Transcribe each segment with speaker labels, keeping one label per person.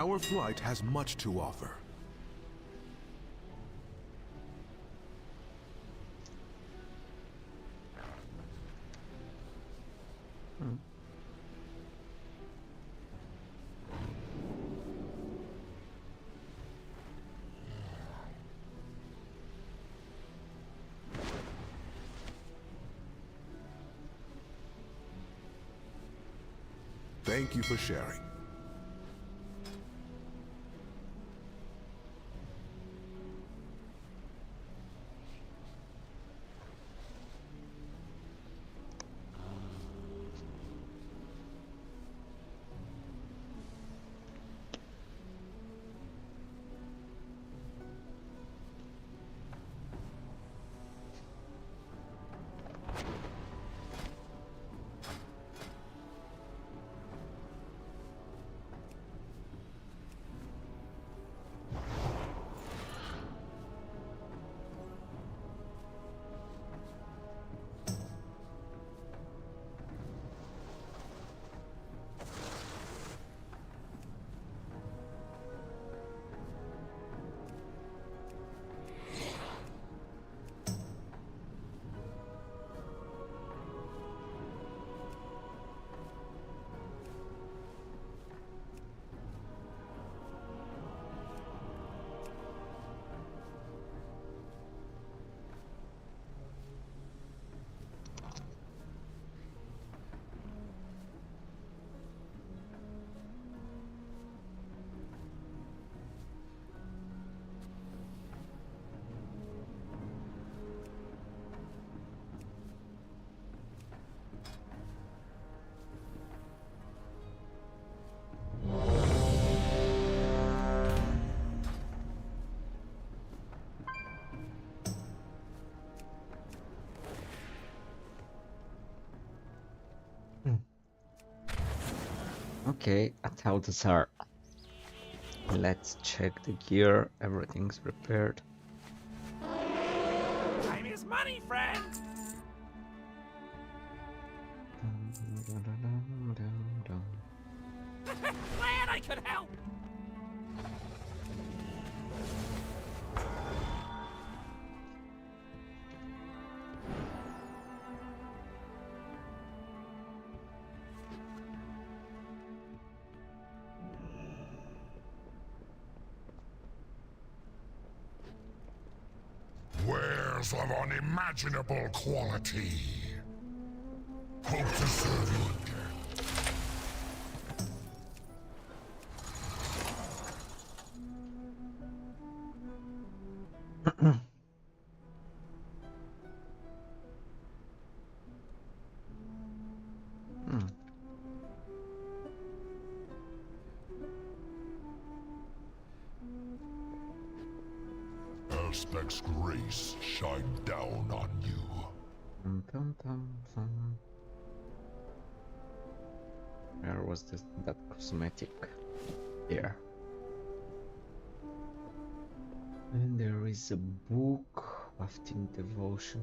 Speaker 1: Our flight has much to offer. Thank you for sharing.
Speaker 2: Okay, at Altazar. Let's check the gear. Everything's prepared.
Speaker 3: Time is money, friend! Glad I could help!
Speaker 4: Wares of unimaginable quality. Hope to serve you again.
Speaker 2: Hmm.
Speaker 4: Aspect's grace shine down on you.
Speaker 2: Dum, dum, dum. Where was that cosmetic? Here. And there is a book, Wafting Devotion.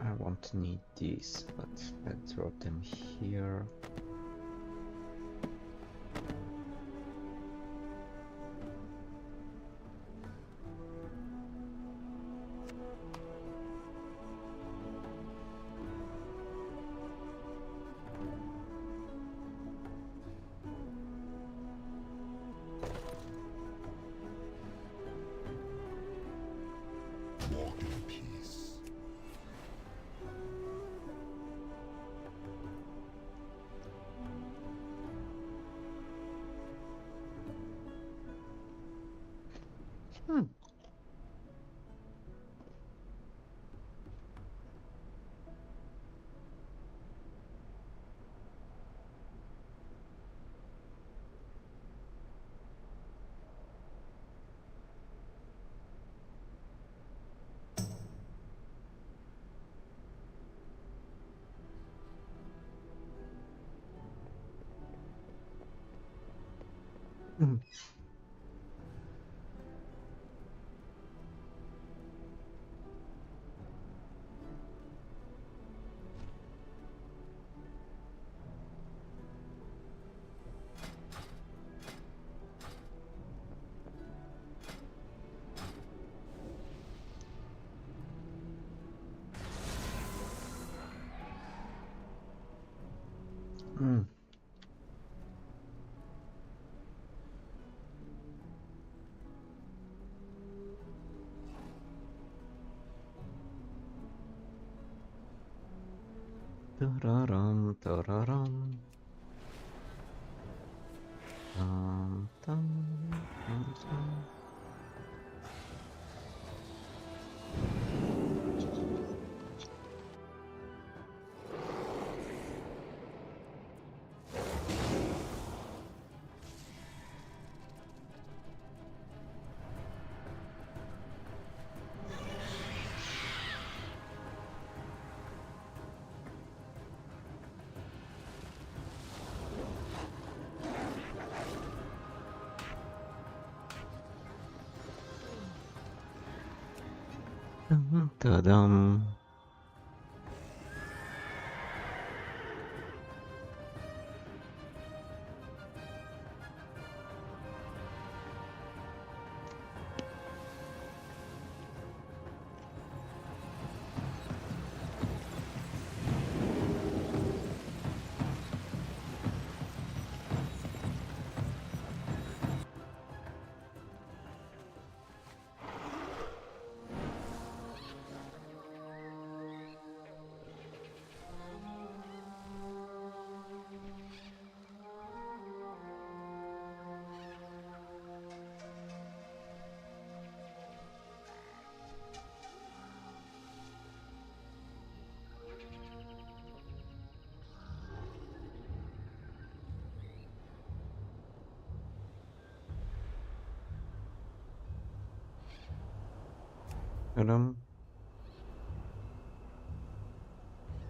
Speaker 2: I won't need these, but let's drop them here.
Speaker 4: Walk in peace.
Speaker 2: Hmm. Mm. Mm. Tararam, tararam. Tam, tam, tam, tam. Dum, da-dum. Da-dum.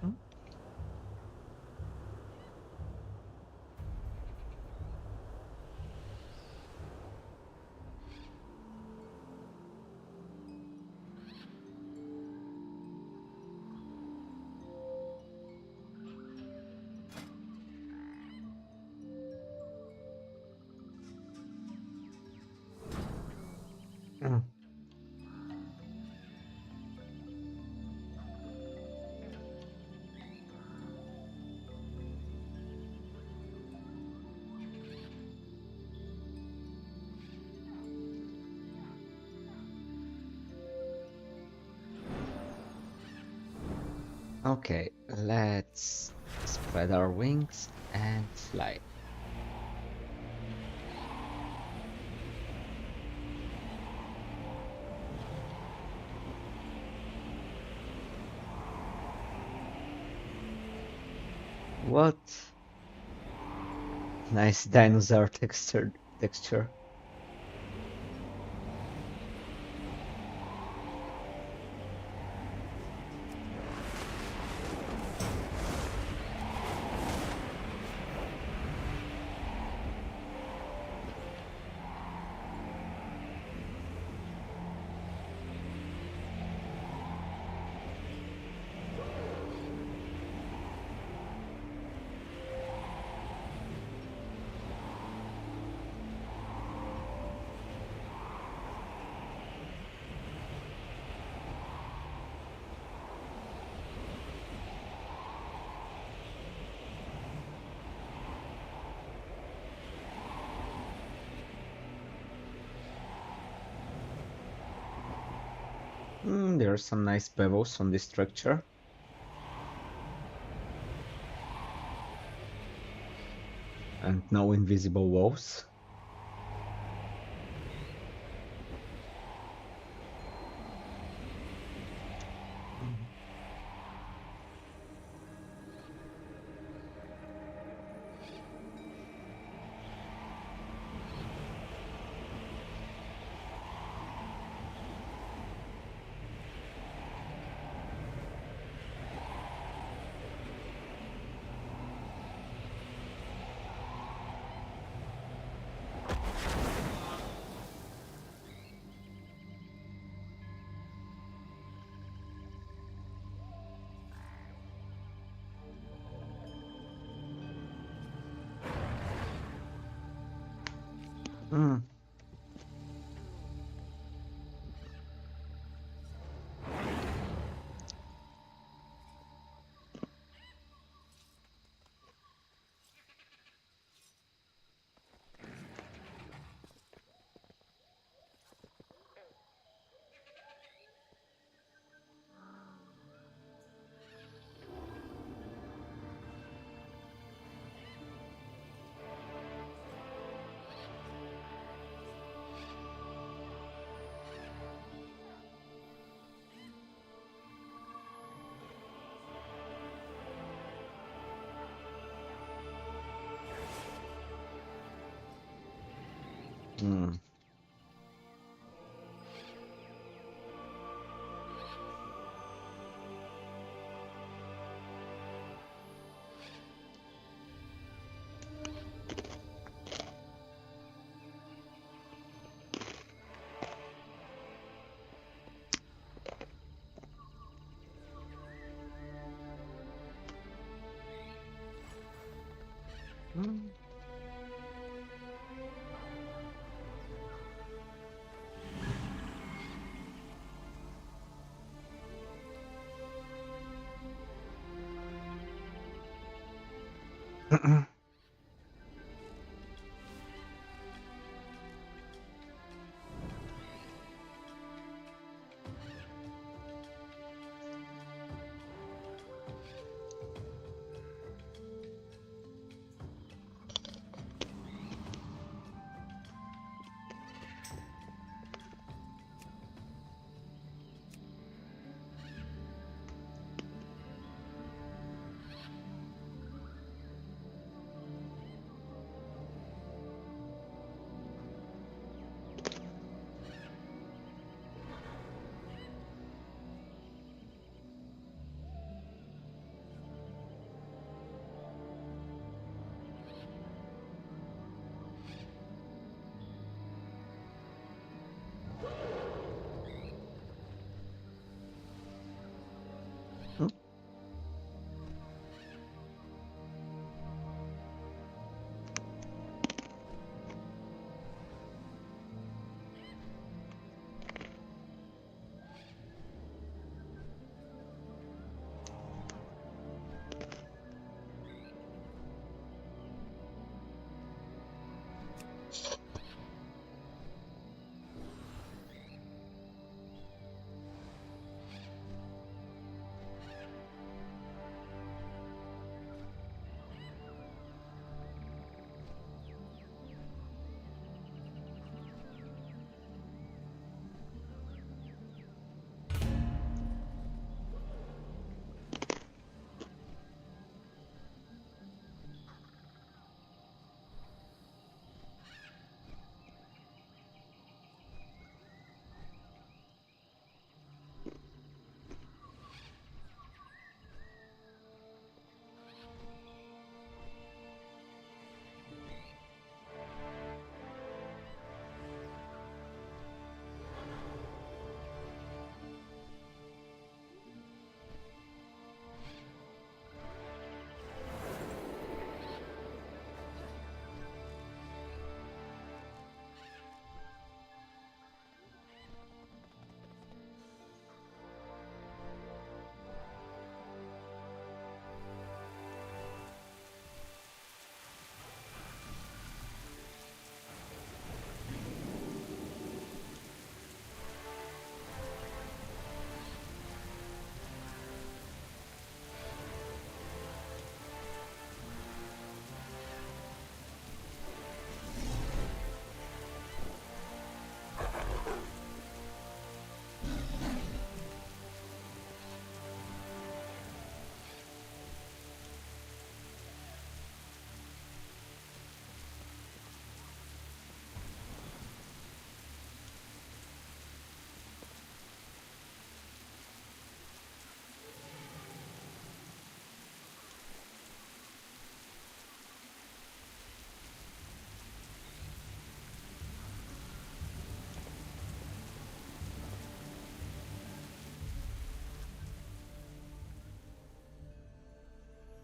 Speaker 2: Mm. Mm. Okay, let's spread our wings and fly. What? Nice dinosaur texture. There are some nice bevels on this structure. And no invisible walls. Mm. Mm. Mm.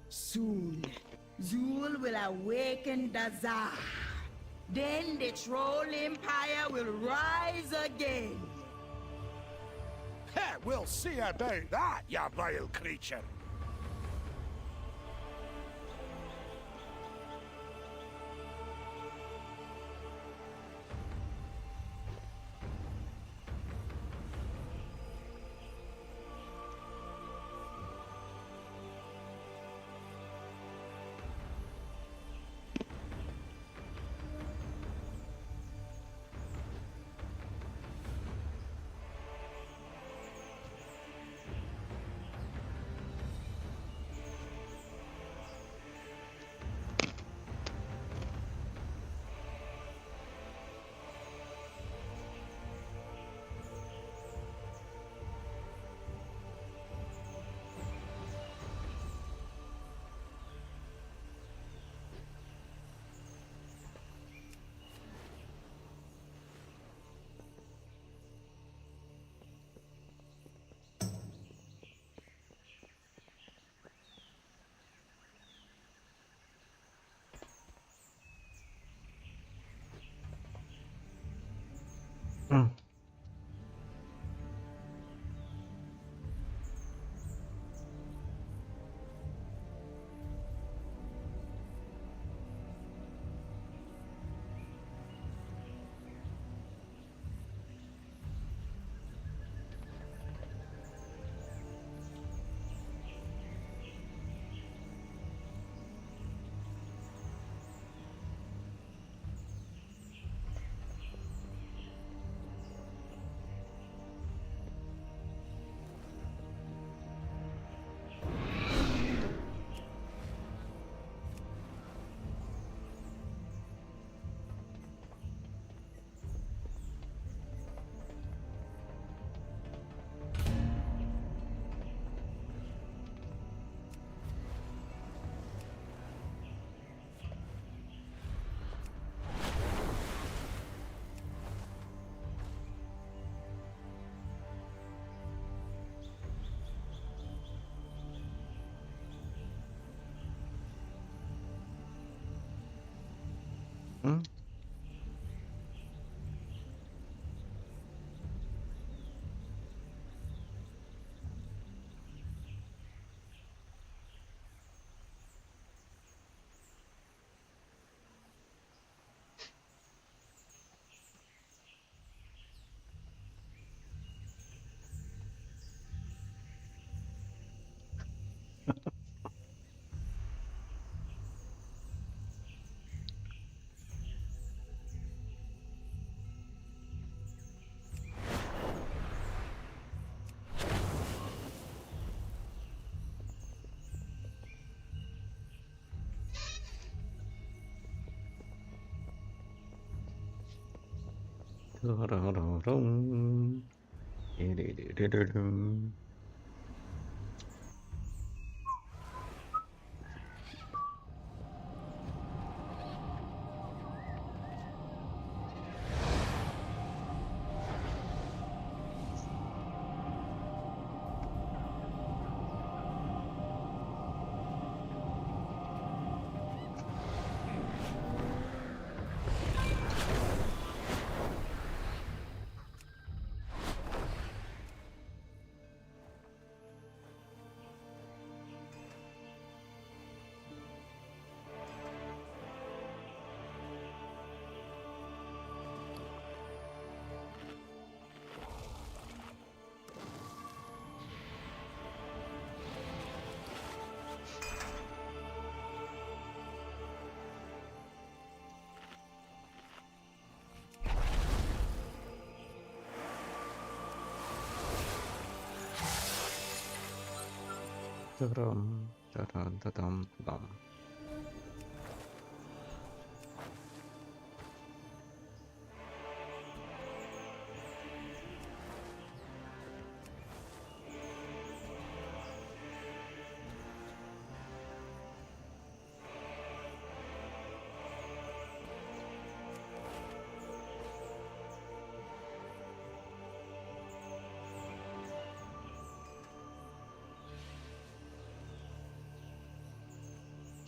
Speaker 5: Soon, Zul will awaken Dazar. Then the Troll Empire will rise again.
Speaker 3: Heh, we'll see about that, you vile creature.
Speaker 2: Hmm. Hmm. Da-da-da-dum. Da-da-da-da-dum. Da-dum, da-dum, da-dum, da-dum.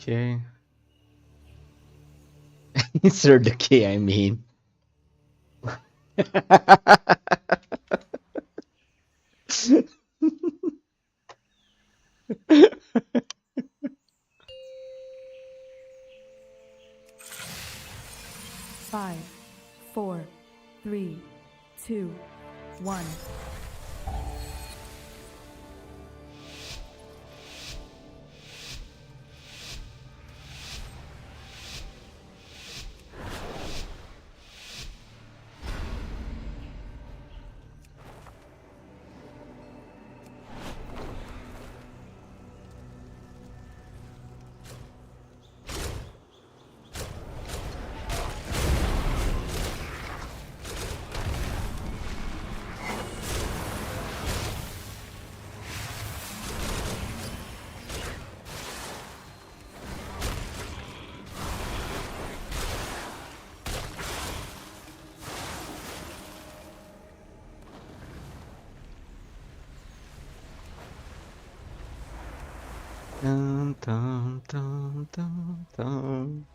Speaker 2: Okay. Insert the key, I mean.
Speaker 6: Five, four, three, two, one.
Speaker 2: Dun, dun, dun, dun, dun.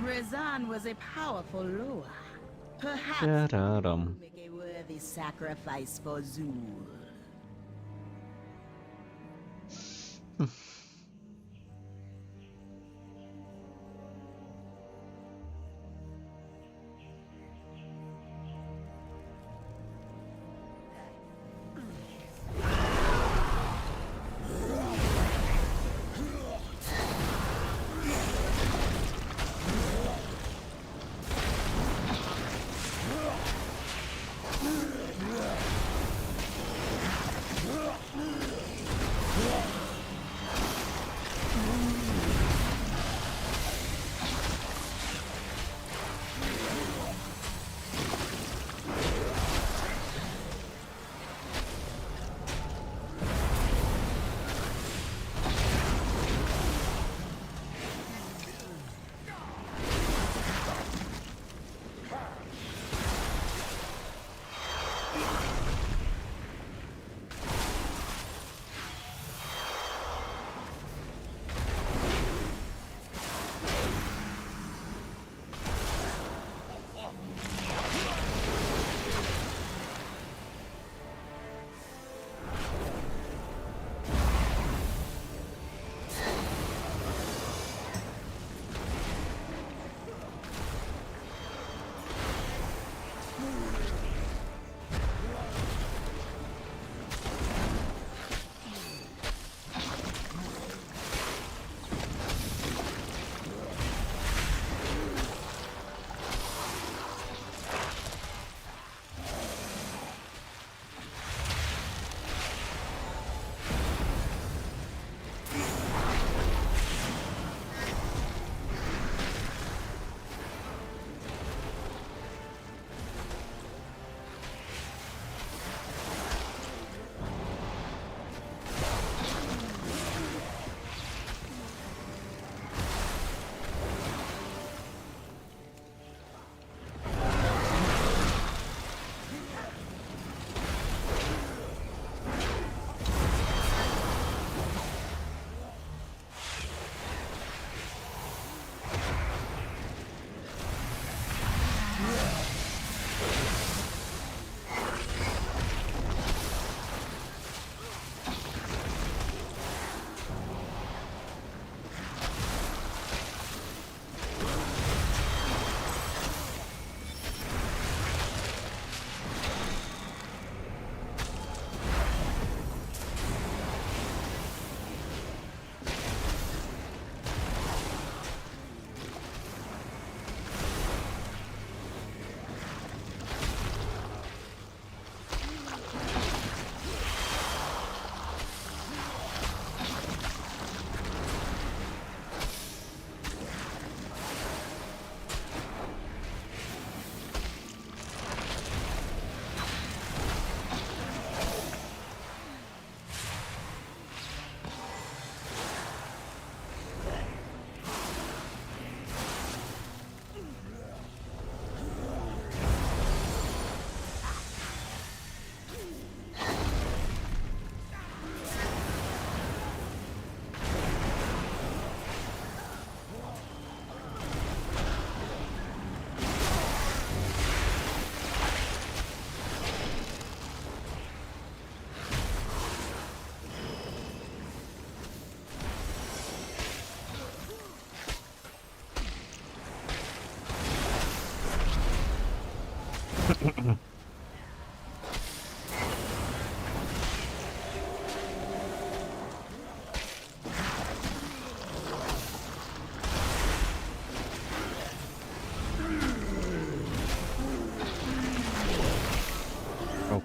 Speaker 5: Rezan was a powerful Loa. Perhaps
Speaker 2: Dararam.
Speaker 5: make a worthy sacrifice for Zul.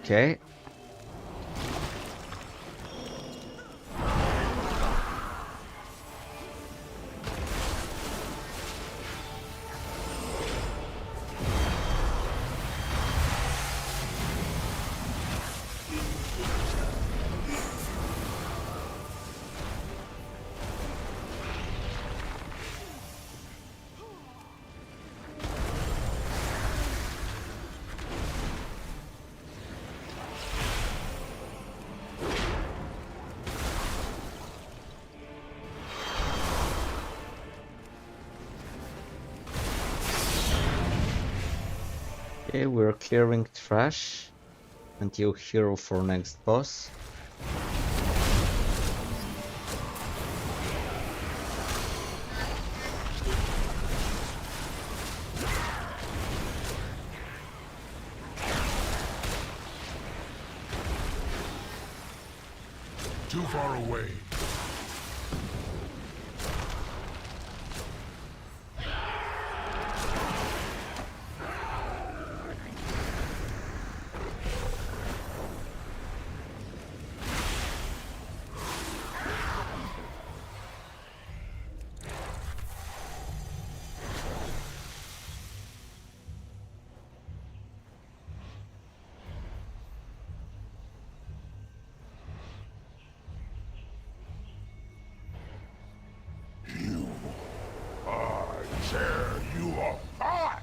Speaker 2: Okay. Okay, we're clearing trash until hero for next boss.
Speaker 4: Too far away. Tear you apart!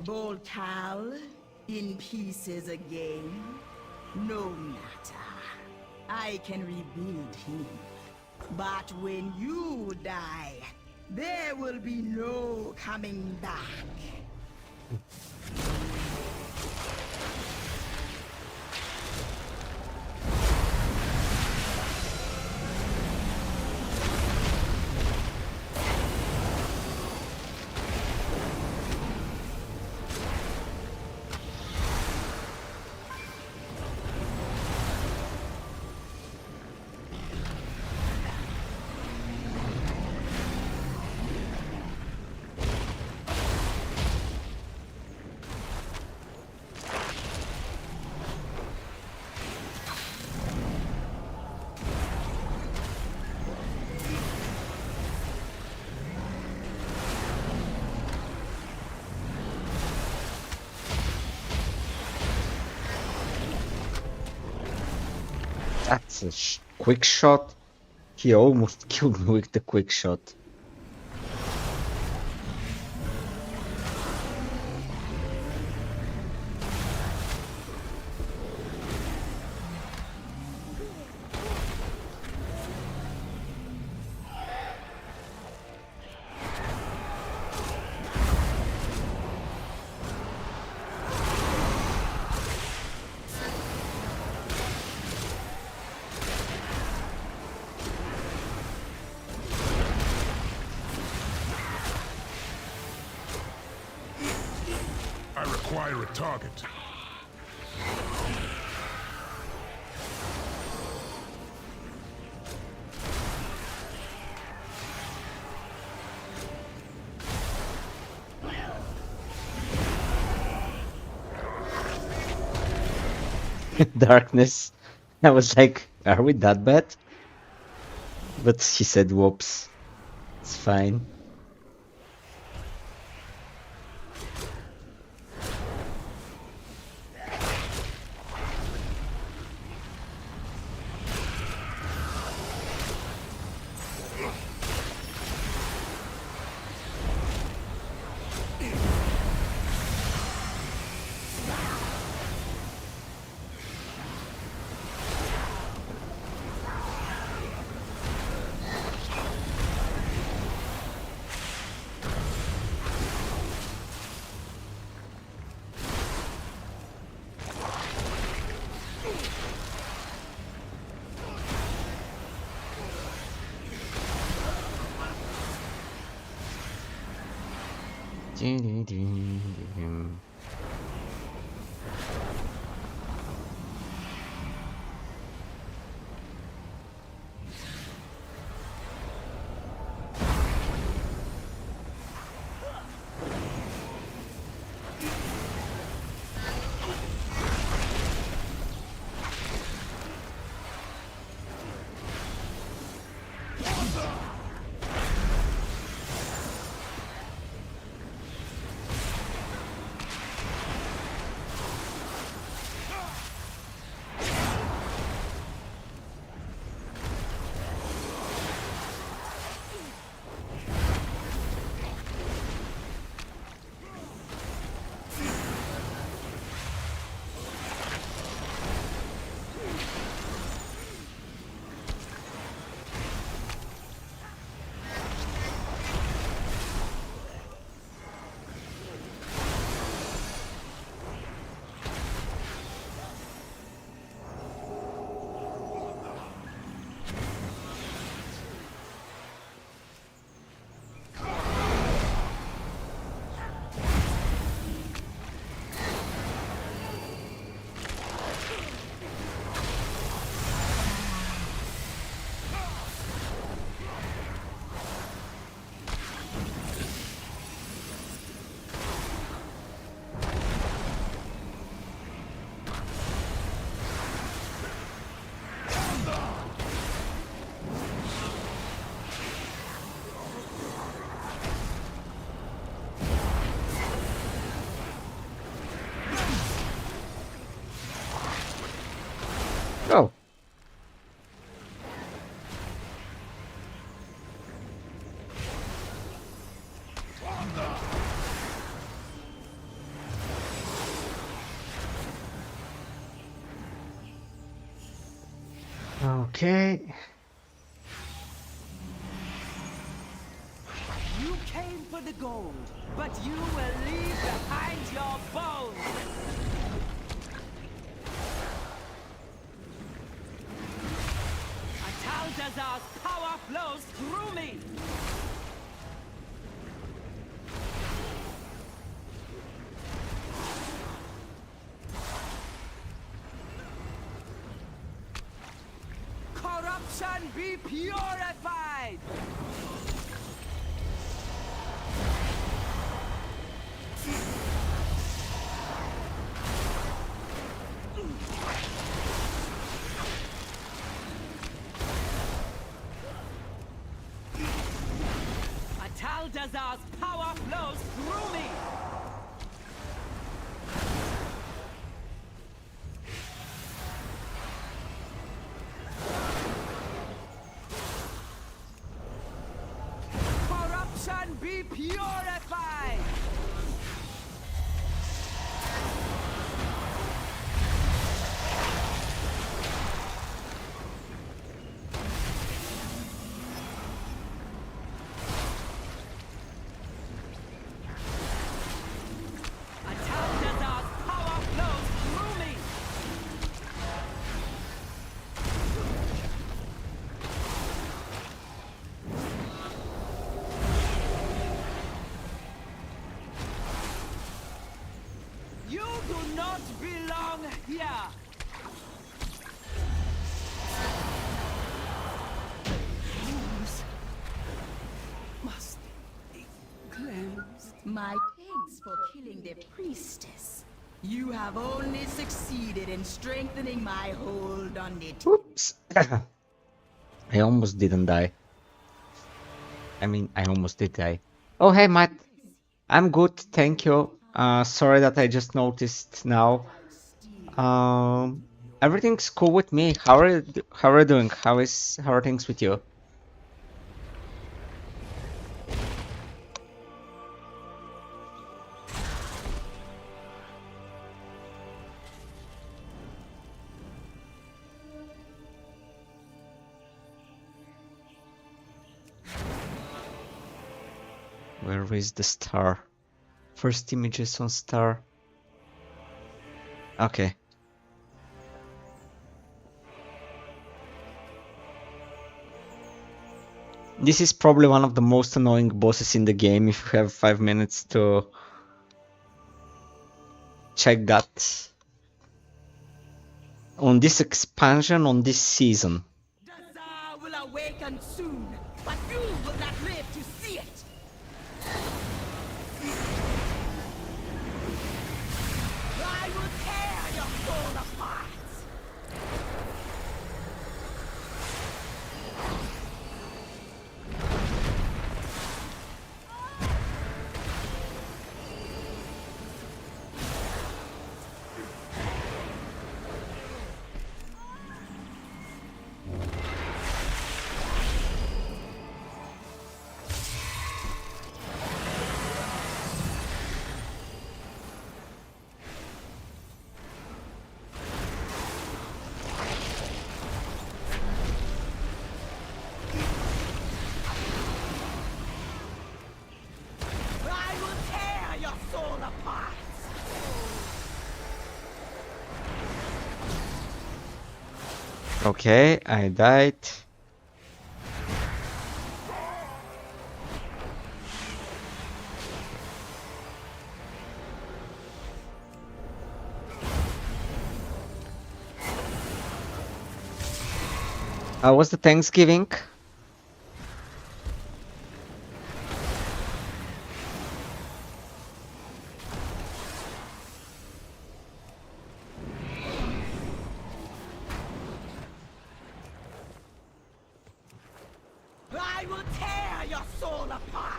Speaker 5: Voltal in pieces again? No matter. I can rebuild him. But when you die, there will be no coming back.
Speaker 2: That's a quick shot. He almost killed me with the quick shot.
Speaker 3: I require a target.
Speaker 2: Darkness. I was like, are we that bad? But he said, whoops. It's fine. Oh. Okay.
Speaker 5: You came for the gold, but you will leave behind your bones. Atal'Dazar's power flows through me. Corruption be purified! Atal'Dazar's power flows through me! Purified! Attack Nazar's power flows through me! You do not belong here! Wounds must be cleansed.
Speaker 7: My thanks for killing the priestess. You have only succeeded in strengthening my hold on it.
Speaker 2: Oops. I almost didn't die. I mean, I almost did die. Oh, hey, Matt. I'm good, thank you. Sorry that I just noticed now. Everything's cool with me. How are you doing? How are things with you? Where is the star? First images on star. Okay. This is probably one of the most annoying bosses in the game if you have 5 minutes to check that. On this expansion, on this season.
Speaker 7: Dazar will awaken soon, but you will not live to see it. I will tear your soul apart. I will tear your soul apart.
Speaker 2: Okay, I died. How was the Thanksgiving?
Speaker 7: I will tear your soul apart.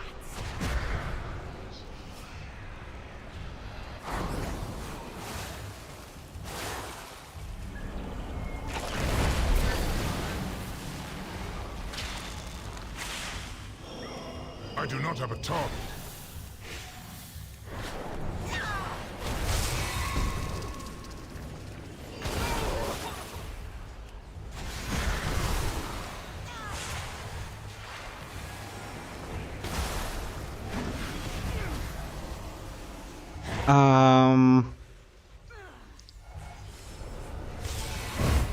Speaker 3: I do not have a target.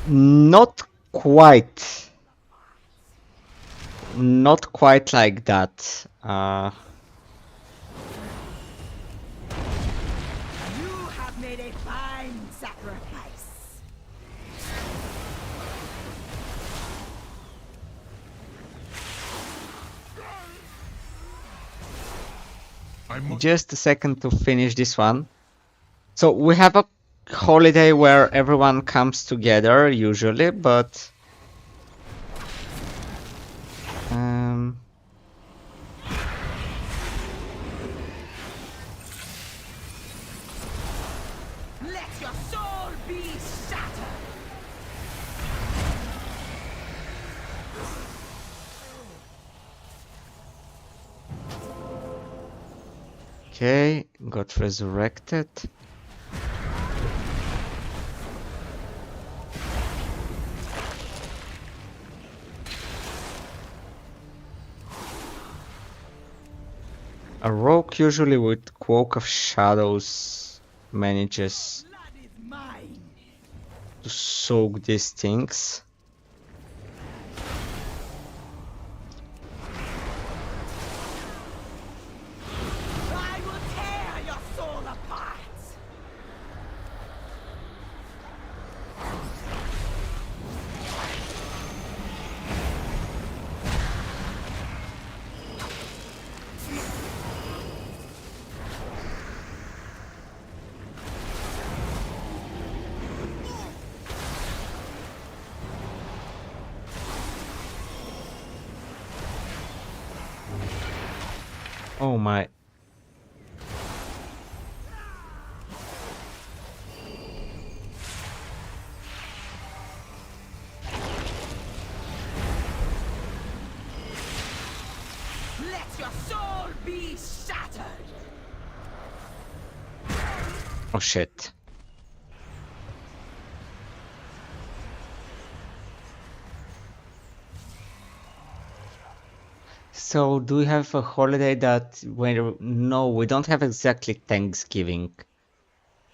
Speaker 2: Not quite. Not quite like that.
Speaker 7: You have made a fine sacrifice.
Speaker 3: I must.
Speaker 2: Just a second to finish this one. So we have a holiday where everyone comes together usually, but
Speaker 7: Let your soul be shattered.
Speaker 2: Okay, got resurrected. A rogue usually with Cloak of Shadows manages
Speaker 7: Blood is mine.
Speaker 2: to soak these things.
Speaker 7: I will tear your soul apart.
Speaker 2: Oh my.
Speaker 7: Let your soul be shattered.
Speaker 2: Oh shit. So do we have a holiday that where no, we don't have exactly Thanksgiving.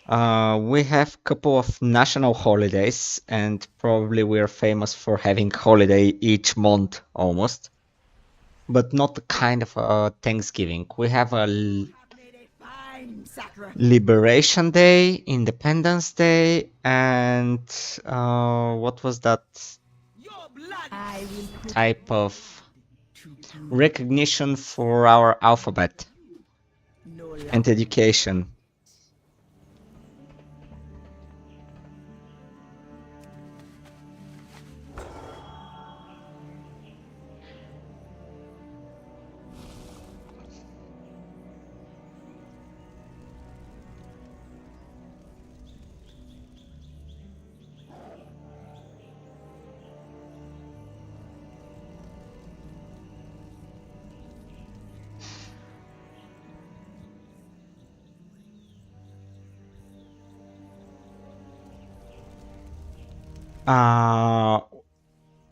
Speaker 2: We have a couple of national holidays, and probably we're famous for having holiday each month almost, but not the kind of Thanksgiving. We have a
Speaker 7: I've made a fine sacrifice.
Speaker 2: Liberation Day, Independence Day, and what was that
Speaker 7: Your blood. I will put
Speaker 2: type of recognition for our alphabet
Speaker 7: no life.
Speaker 2: and education?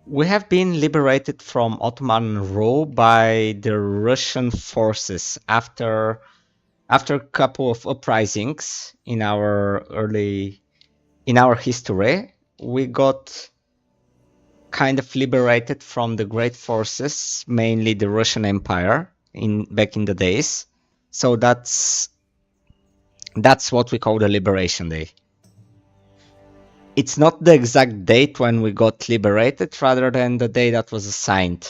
Speaker 2: We have been liberated from Ottoman rule by the Russian forces after a couple of uprisings in our history. We got kind of liberated from the great forces, mainly the Russian Empire back in the days. So that's what we call the Liberation Day. It's not the exact date when we got liberated, rather than the day that was assigned.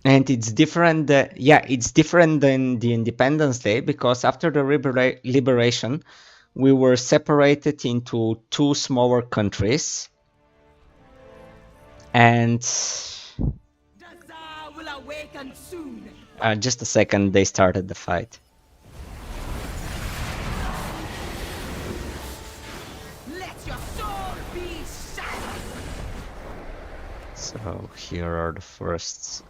Speaker 2: And it's different. It's different than the Independence Day, because after the liberation, we were separated into two smaller countries. And
Speaker 7: The Tsar will awaken soon.
Speaker 2: just a second, they started the fight.
Speaker 7: Let your soul be shattered.
Speaker 2: So here are the first.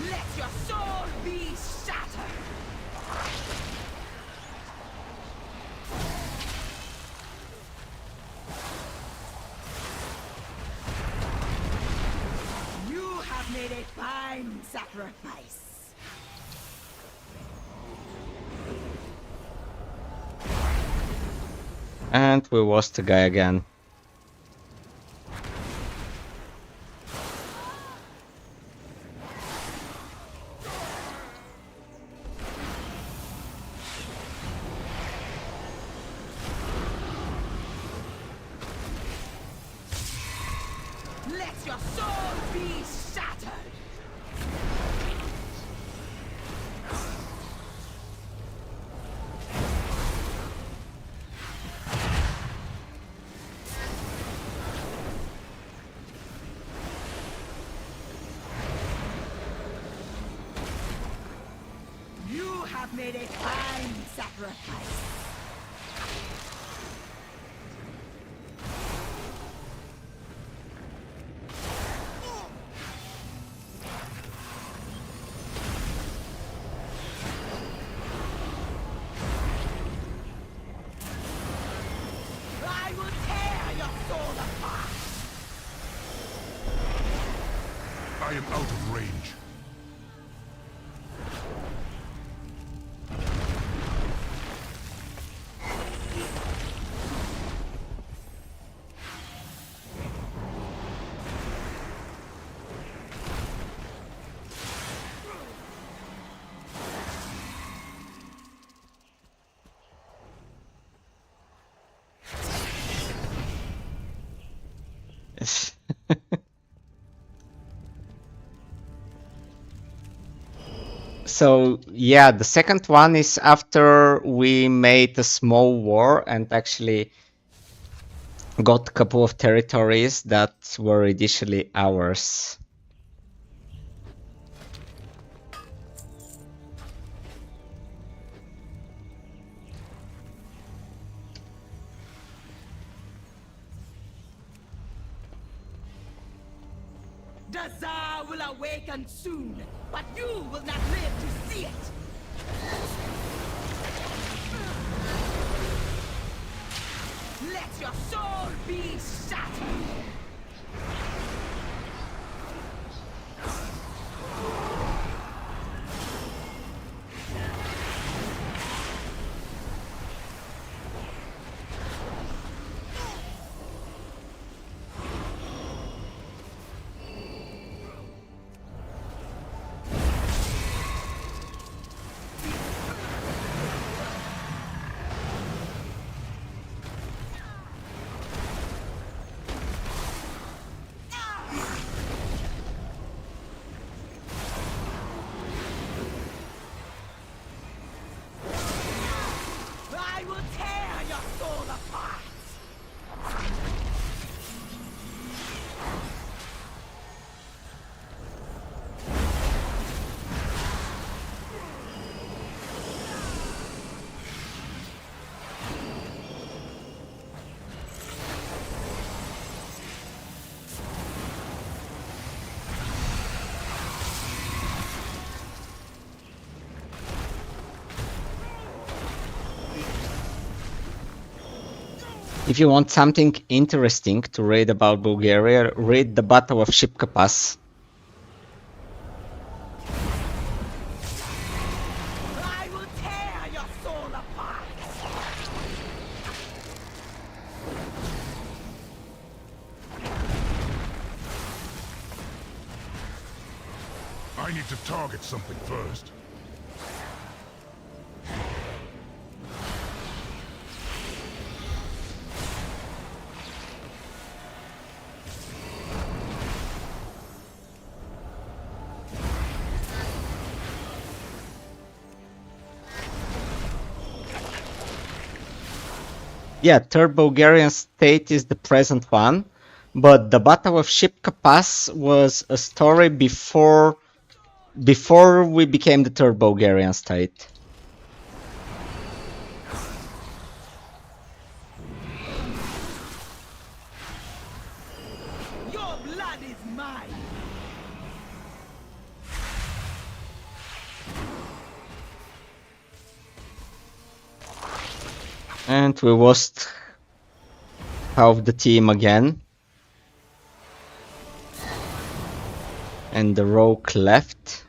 Speaker 7: Let your soul be shattered. You have made a fine sacrifice.
Speaker 2: And we lost the guy again.
Speaker 7: Let your soul be shattered! You have made a fine sacrifice. I will tear your soul apart!
Speaker 3: I am out of range.
Speaker 2: So yeah, the second one is after we made a small war and actually got a couple of territories that were initially ours.
Speaker 7: The Tsar will awaken soon, but you will not live to see it! Let your soul be shattered! I will tear your soul apart!
Speaker 2: If you want something interesting to read about Bulgaria, read the Battle of Shipka Pass.
Speaker 7: I will tear your soul apart!
Speaker 3: I need to target something first.
Speaker 2: Yeah, third Bulgarian state is the present one, but the Battle of Shipka Pass was a story before we became the third Bulgarian state.
Speaker 7: Your blood is mine!
Speaker 2: And we lost half the team again. And the rogue left.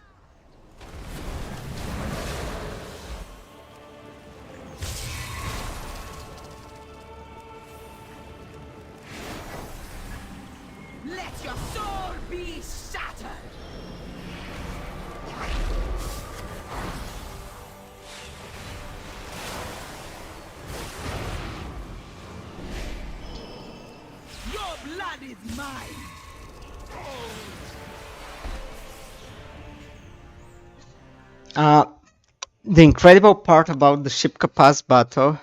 Speaker 7: Let your soul be shattered! Your blood is mine!
Speaker 2: Uh, the incredible part about the Ship Kapaz battle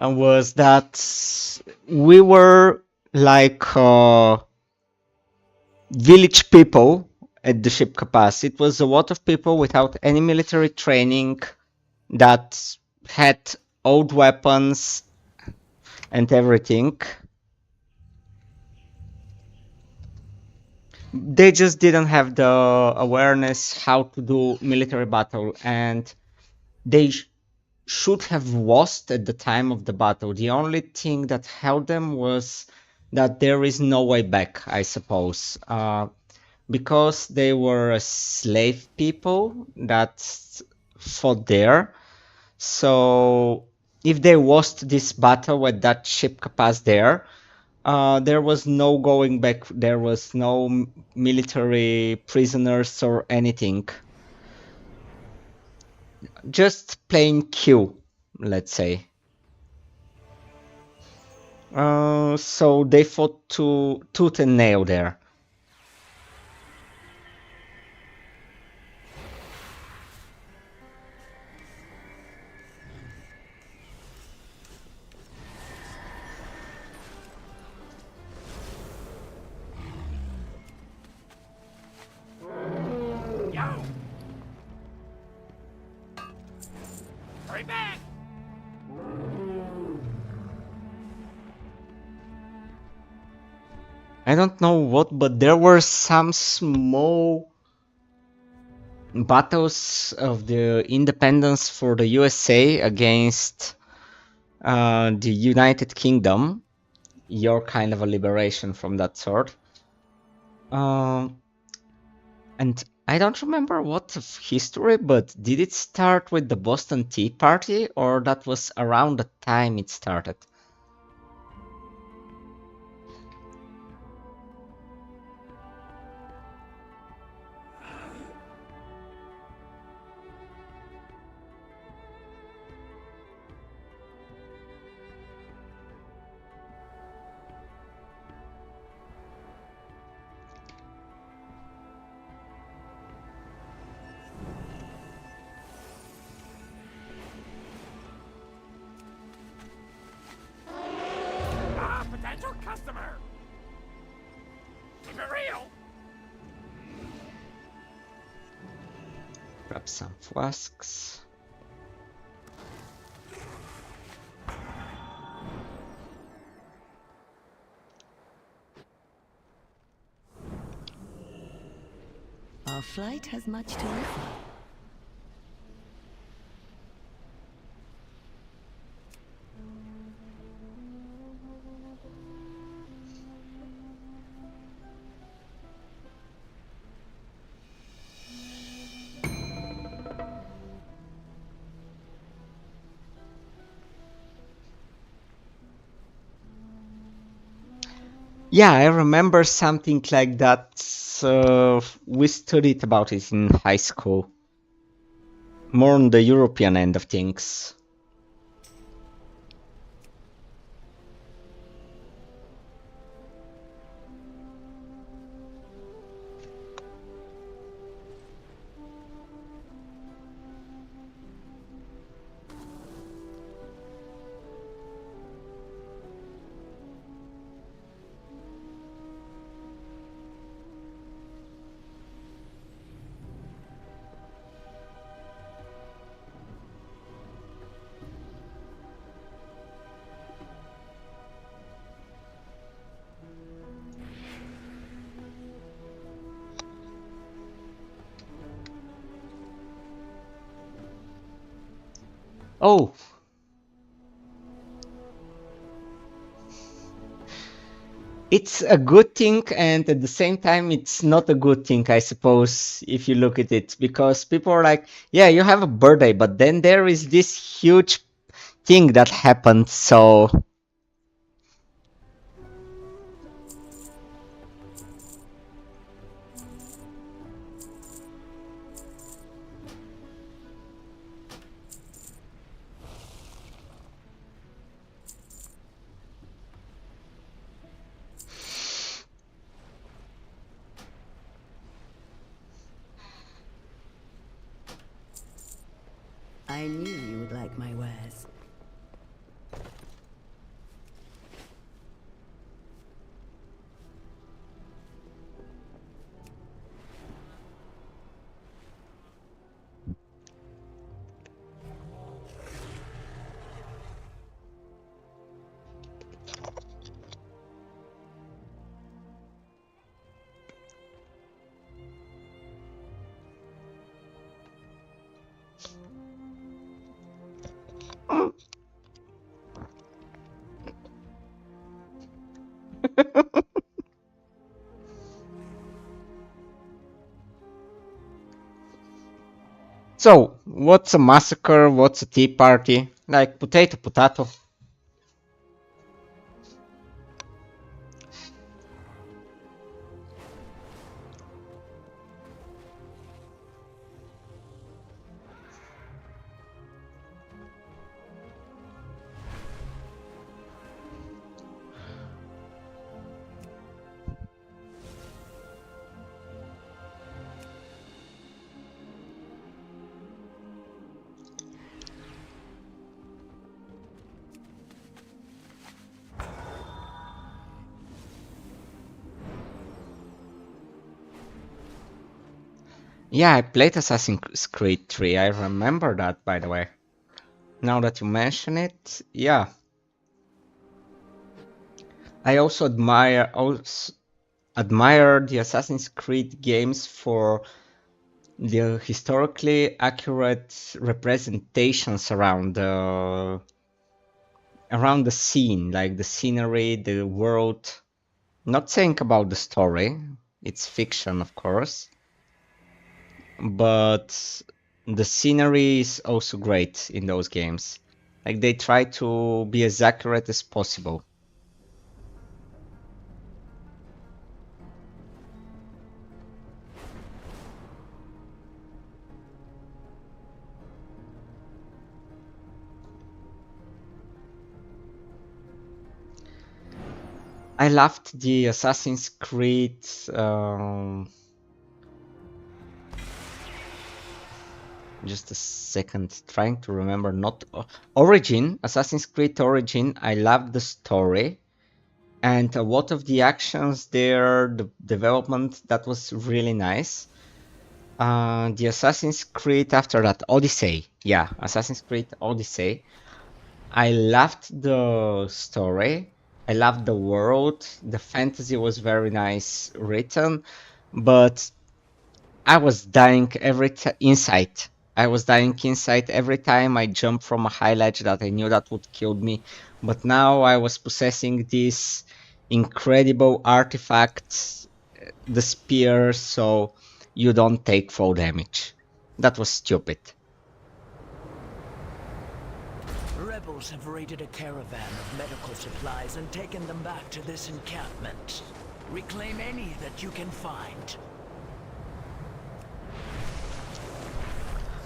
Speaker 2: was that we were like village people at the Ship Kapaz. It was a lot of people without any military training that had old weapons and everything. They just didn't have the awareness how to do military battle, and they should have lost at the time of the battle. The only thing that held them was that there is no way back, I suppose, because they were slave people that fought there. So if they lost this battle with that Ship Kapaz there was no going back. There was no military prisoners or anything. Just plain Q, let's say. So they fought to tooth and nail there.
Speaker 3: Yo! Hurry back!
Speaker 2: I don't know what, but there were some small battles of the independence for the USA against the United Kingdom. Your kind of a liberation from that sort. And I don't remember what of history, but did it start with the Boston Tea Party, or that was around the time it started?
Speaker 3: Ah, potential customer! Keep it real!
Speaker 2: Grab some flasks.
Speaker 7: Our flight has much to offer.
Speaker 2: Yeah, I remember something like that. We studied about it in high school. More on the European end of things. Oh! It's a good thing, and at the same time, it's not a good thing, I suppose, if you look at it, because people are like, yeah, you have a birthday, but then there is this huge thing that happened, so...
Speaker 7: I knew you would like my wares.
Speaker 2: So, what's a massacre? What's a tea party? Like potato, potato. Yeah, I played Assassin's Creed 3. I remember that, by the way. Now that you mention it, yeah. I also admire the Assassin's Creed games for the historically accurate representations around the scene, like the scenery, the world. Not saying about the story, it's fiction, of course, but the scenery is also great in those games. Like they try to be as accurate as possible. I loved the Assassin's Creed just a second, trying to remember, not Origin, Assassin's Creed Origin. I loved the story and a lot of the actions there, the development, that was really nice. The Assassin's Creed after that, Odyssey. Yeah, Assassin's Creed Odyssey. I loved the story. I loved the world. The fantasy was very nice written, but I was dying inside. I was dying inside every time I jumped from a high ledge that I knew that would kill me. But now I was possessing this incredible artifact, the spear, so you don't take fall damage. That was stupid.
Speaker 5: Rebels have raided a caravan of medical supplies and taken them back to this encampment. Reclaim any that you can find.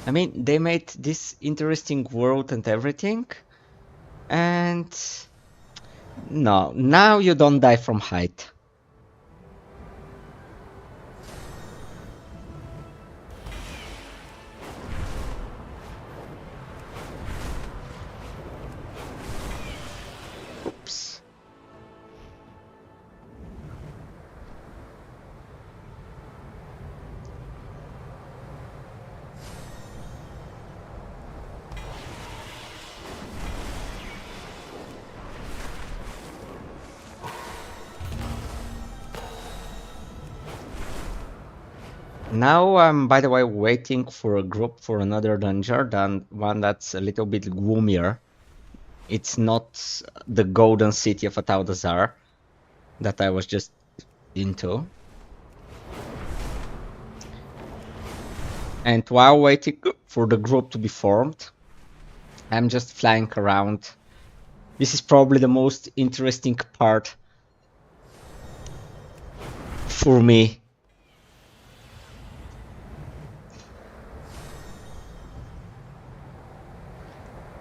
Speaker 2: I mean, they made this interesting world and everything, and no, now you don't die from height. Oops. Now I'm, by the way, waiting for a group for another dungeon, than one that's a little bit gloomier. It's not the golden city of Ataudazar that I was just into. And while waiting for the group to be formed, I'm just flying around. This is probably the most interesting part for me.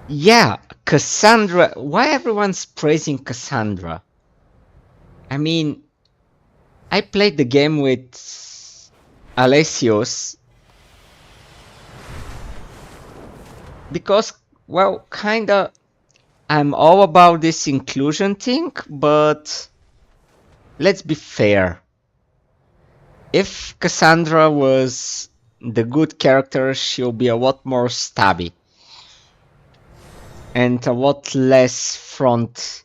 Speaker 2: Yeah, Cassandra. Why everyone's praising Cassandra? I mean, I played the game with Alessios. because, well, kinda, I'm all about this inclusion thing, but let's be fair. If Cassandra was the good character, she'll be a lot more stabby. And a lot less front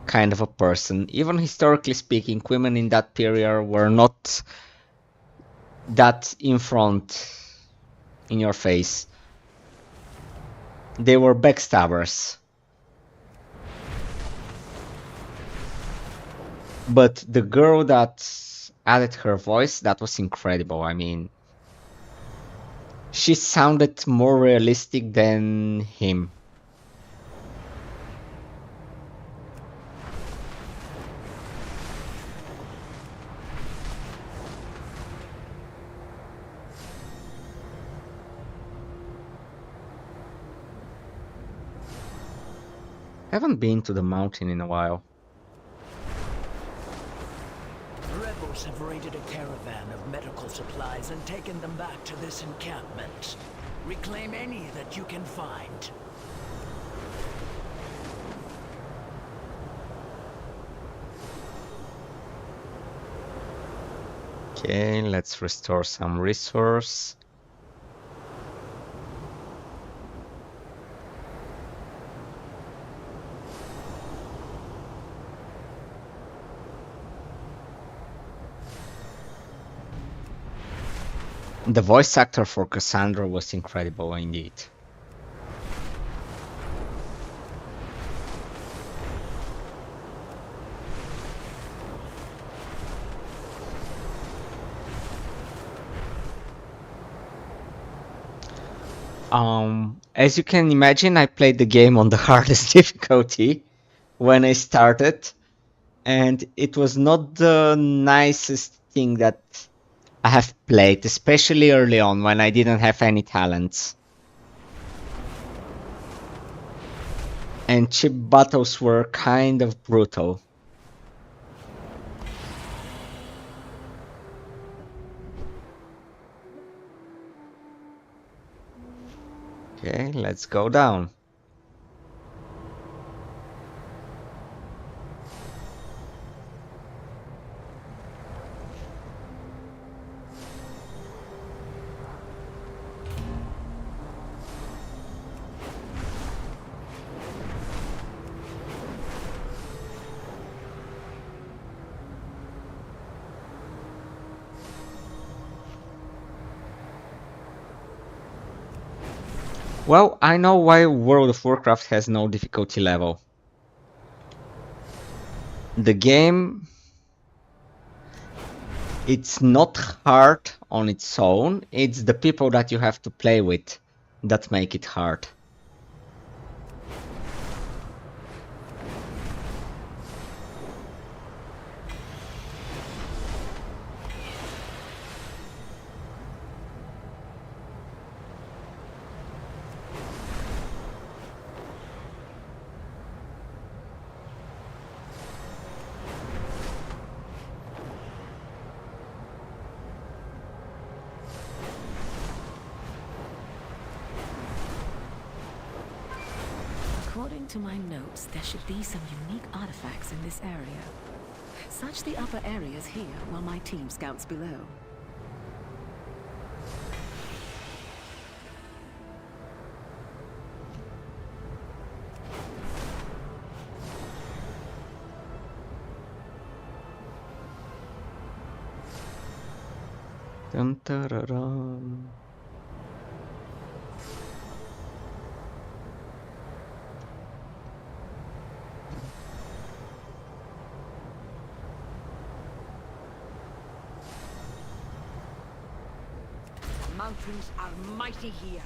Speaker 2: kind of a person. Even historically speaking, women in that period were not that in front, in your face. They were backstabbers. But the girl that added her voice, that was incredible. I mean, she sounded more realistic than him. Haven't been to the mountain in a while.
Speaker 5: Rebels have raided a caravan of medical supplies and taken them back to this encampment. Reclaim any that you can find.
Speaker 2: Okay, let's restore some resource. The voice actor for Cassandra was incredible indeed. As you can imagine, I played the game on the hardest difficulty when I started, and it was not the nicest thing that I have played, especially early on when I didn't have any talents. And chip battles were kind of brutal. Okay, let's go down. Well, I know why World of Warcraft has no difficulty level. The game, it's not hard on its own, it's the people that you have to play with that make it hard.
Speaker 8: According to my notes, there should be some unique artifacts in this area. Search the upper areas here while my team scouts below.
Speaker 2: Dun, tararun.
Speaker 9: Mountains are mighty here.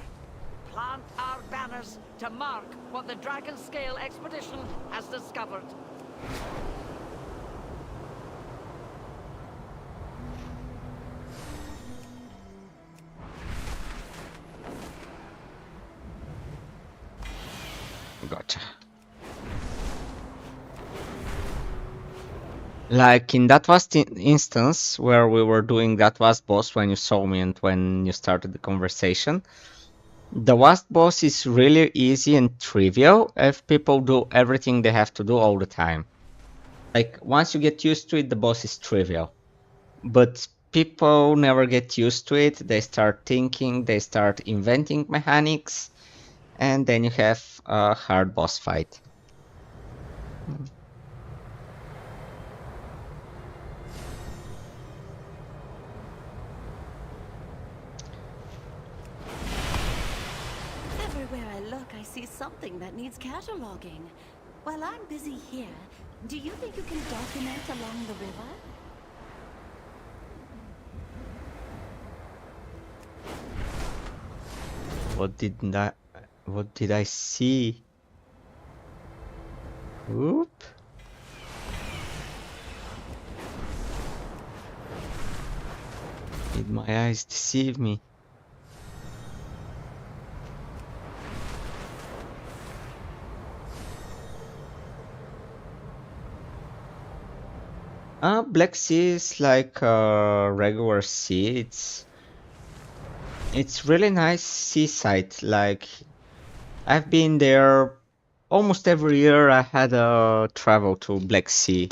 Speaker 9: Plant our banners to mark what the Dragon Scale expedition has discovered.
Speaker 2: Gotcha. Like in that last instance where we were doing that last boss when you saw me and when you started the conversation, The last boss is really easy and trivial if people do everything they have to do all the time. Like, once you get used to it, the boss is trivial. But people never get used to it. They start thinking, they start inventing mechanics, and then you have a hard boss fight.
Speaker 8: Everywhere I look, I see something that needs cataloging. While I'm busy here, do you think you can document along the river?
Speaker 2: What did I see? Oop. Did my eyes deceive me? Black Sea is like a regular sea. It's really nice seaside. Like, I've been there almost every year. I had a travel to Black Sea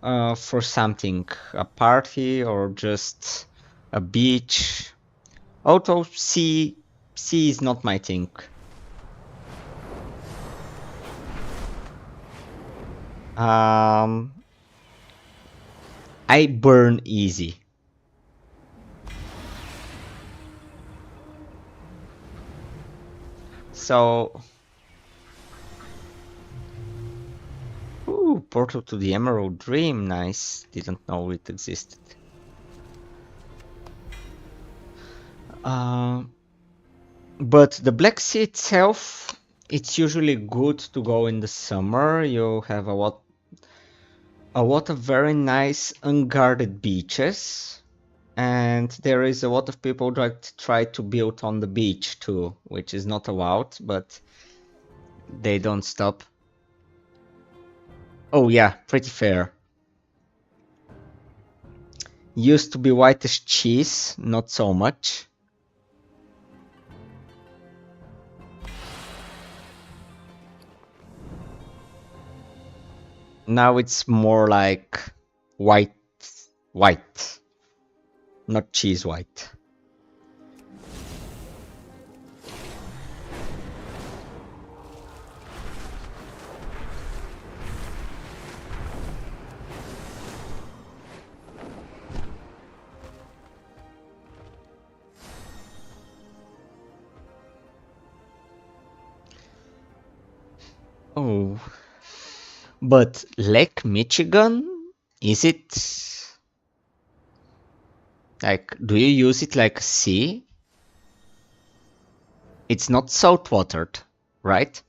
Speaker 2: for something, a party or just a beach. Although sea is not my thing. I burn easy. So, ooh, Portal to the Emerald Dream, nice. Didn't know it existed. But the Black Sea itself, it's usually good to go in the summer. You have a lot of very nice unguarded beaches, and there is a lot of people that try to build on the beach too, which is not allowed, but they don't stop. Oh yeah, pretty fair. Used to be white as cheese, not so much. Now it's more like white, not cheese white. Oh. But Lake Michigan, is it like, do you use it like a sea? It's not salt-watered, right?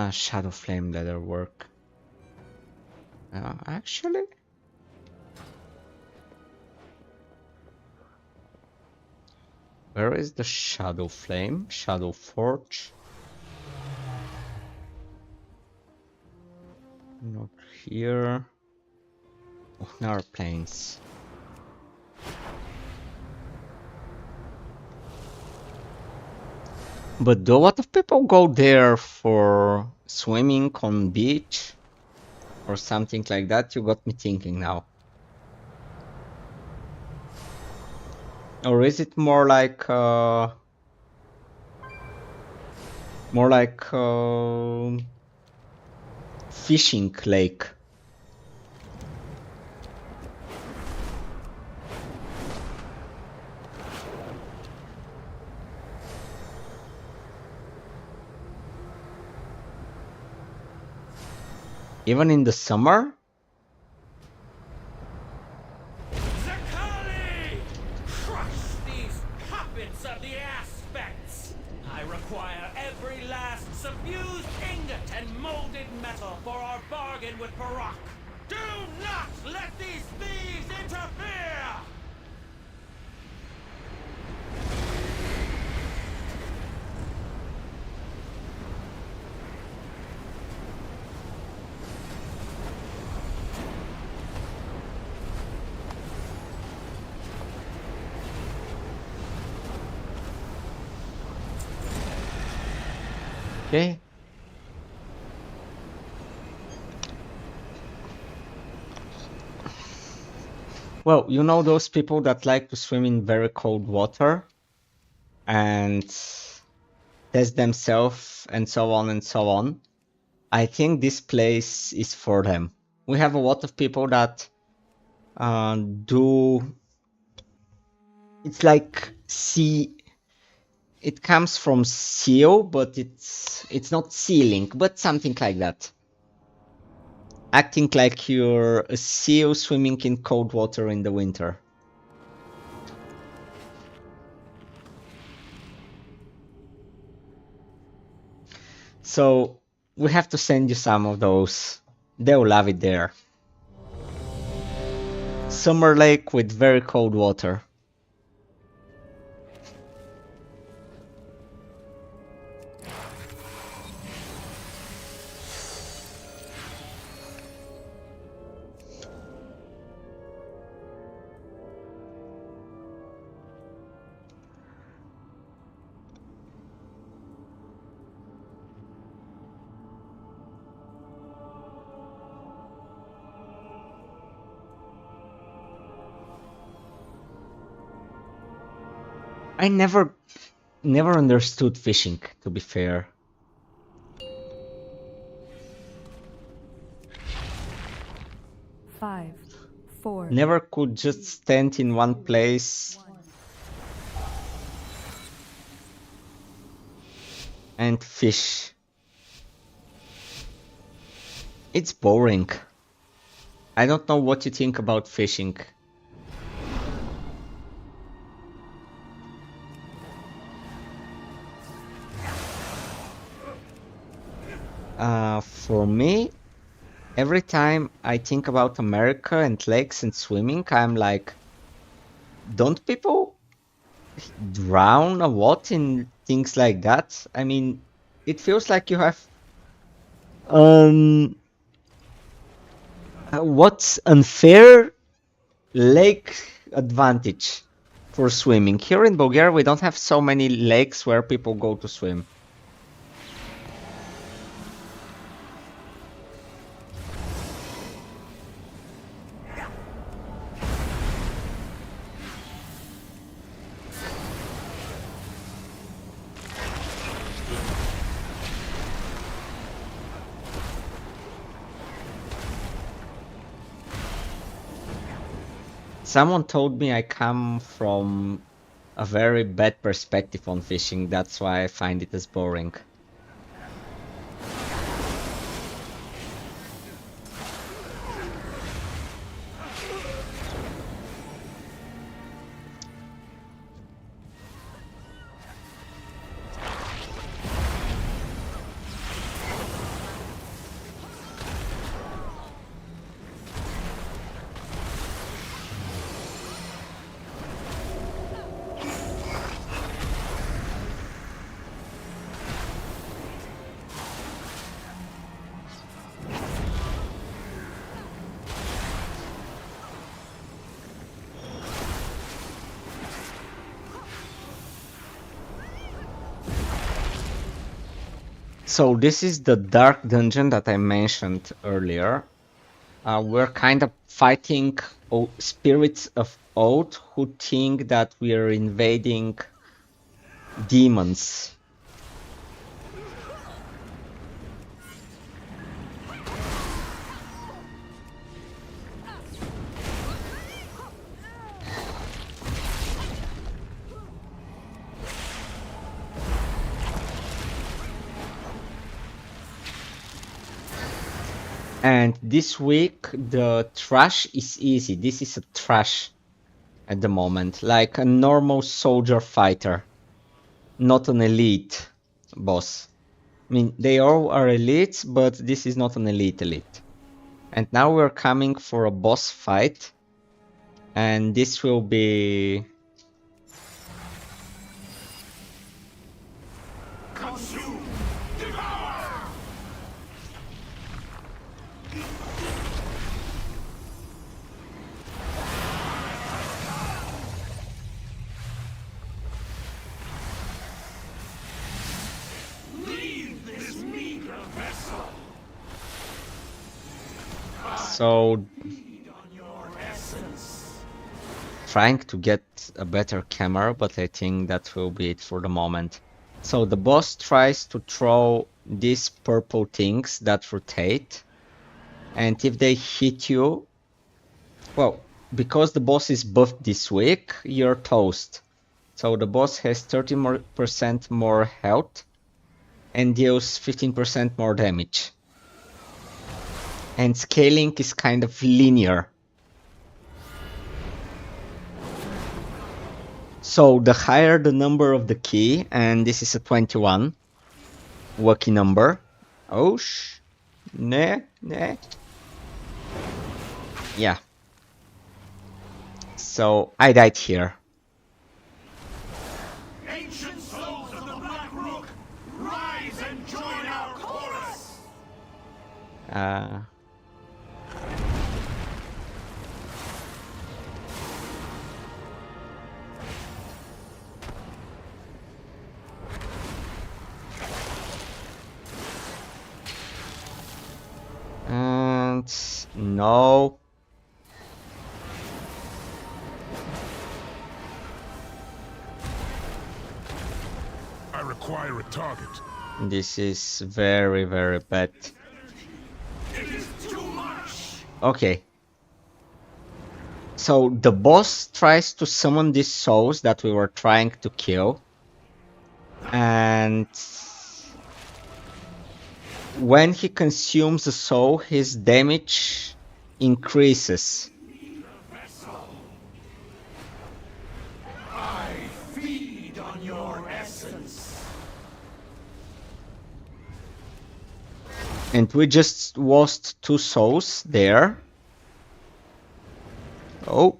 Speaker 2: Shadow Flame leather work. Actually, where is the Shadow Flame? Shadow Forge? Not here. Oh, Nar Plains. But do a lot of people go there for swimming on beach or something like that? You got me thinking now. Or is it more like fishing lake? Even in the summer?
Speaker 10: Zakali! Crush these puppets of the aspects! I require every last suffused ingot and molded metal for our bargain with Barak. Do not let these thieves interfere!
Speaker 2: Okay. Well, you know those people that like to swim in very cold water and test themselves and so on and so on. I think this place is for them. We have a lot of people that do. It's like sea. It comes from seal, but it's not sealing, but something like that. Acting like you're a seal swimming in cold water in the winter. So we have to send you some of those. They'll love it there. Summer lake with very cold water. I never understood fishing, to be fair.
Speaker 6: Five, four.
Speaker 2: Never could just stand in one place and fish. It's boring. I don't know what you think about fishing. For me, every time I think about America and lakes and swimming, I'm like, don't people drown a lot in things like that? I mean, it feels like you have what's unfair lake advantage for swimming. Here in Bulgaria, we don't have so many lakes where people go to swim. Someone told me I come from a very bad perspective on fishing, that's why I find it as boring. So this is the dark dungeon that I mentioned earlier. we're kind of fighting spirits of oath who think that we are invading demons. And this week the trash is easy. This is a trash at the moment, like a normal soldier fighter, not an elite boss. I mean, they all are elites, but this is not an elite. And now we're coming for a boss fight, and this will be... So, trying to get a better camera, but I think that will be it for the moment. So the boss tries to throw these purple things that rotate, and if they hit you, well, because the boss is buffed this week, you're toast. So the boss has 30% more health and deals 15% more damage. And scaling is kind of linear. So the higher the number of the key, and this is a 21, lucky number. Oh nah. Yeah. So I died here.
Speaker 3: Ancient souls of the Black Rook, rise and join our chorus!
Speaker 2: And no.
Speaker 3: I require a target.
Speaker 2: This is very, very bad.
Speaker 3: It is too much!
Speaker 2: Okay. So the boss tries to summon these souls that we were trying to kill. And when he consumes a soul, his damage increases.
Speaker 3: I feed on your essence.
Speaker 2: And we just lost 2 souls there. Oh.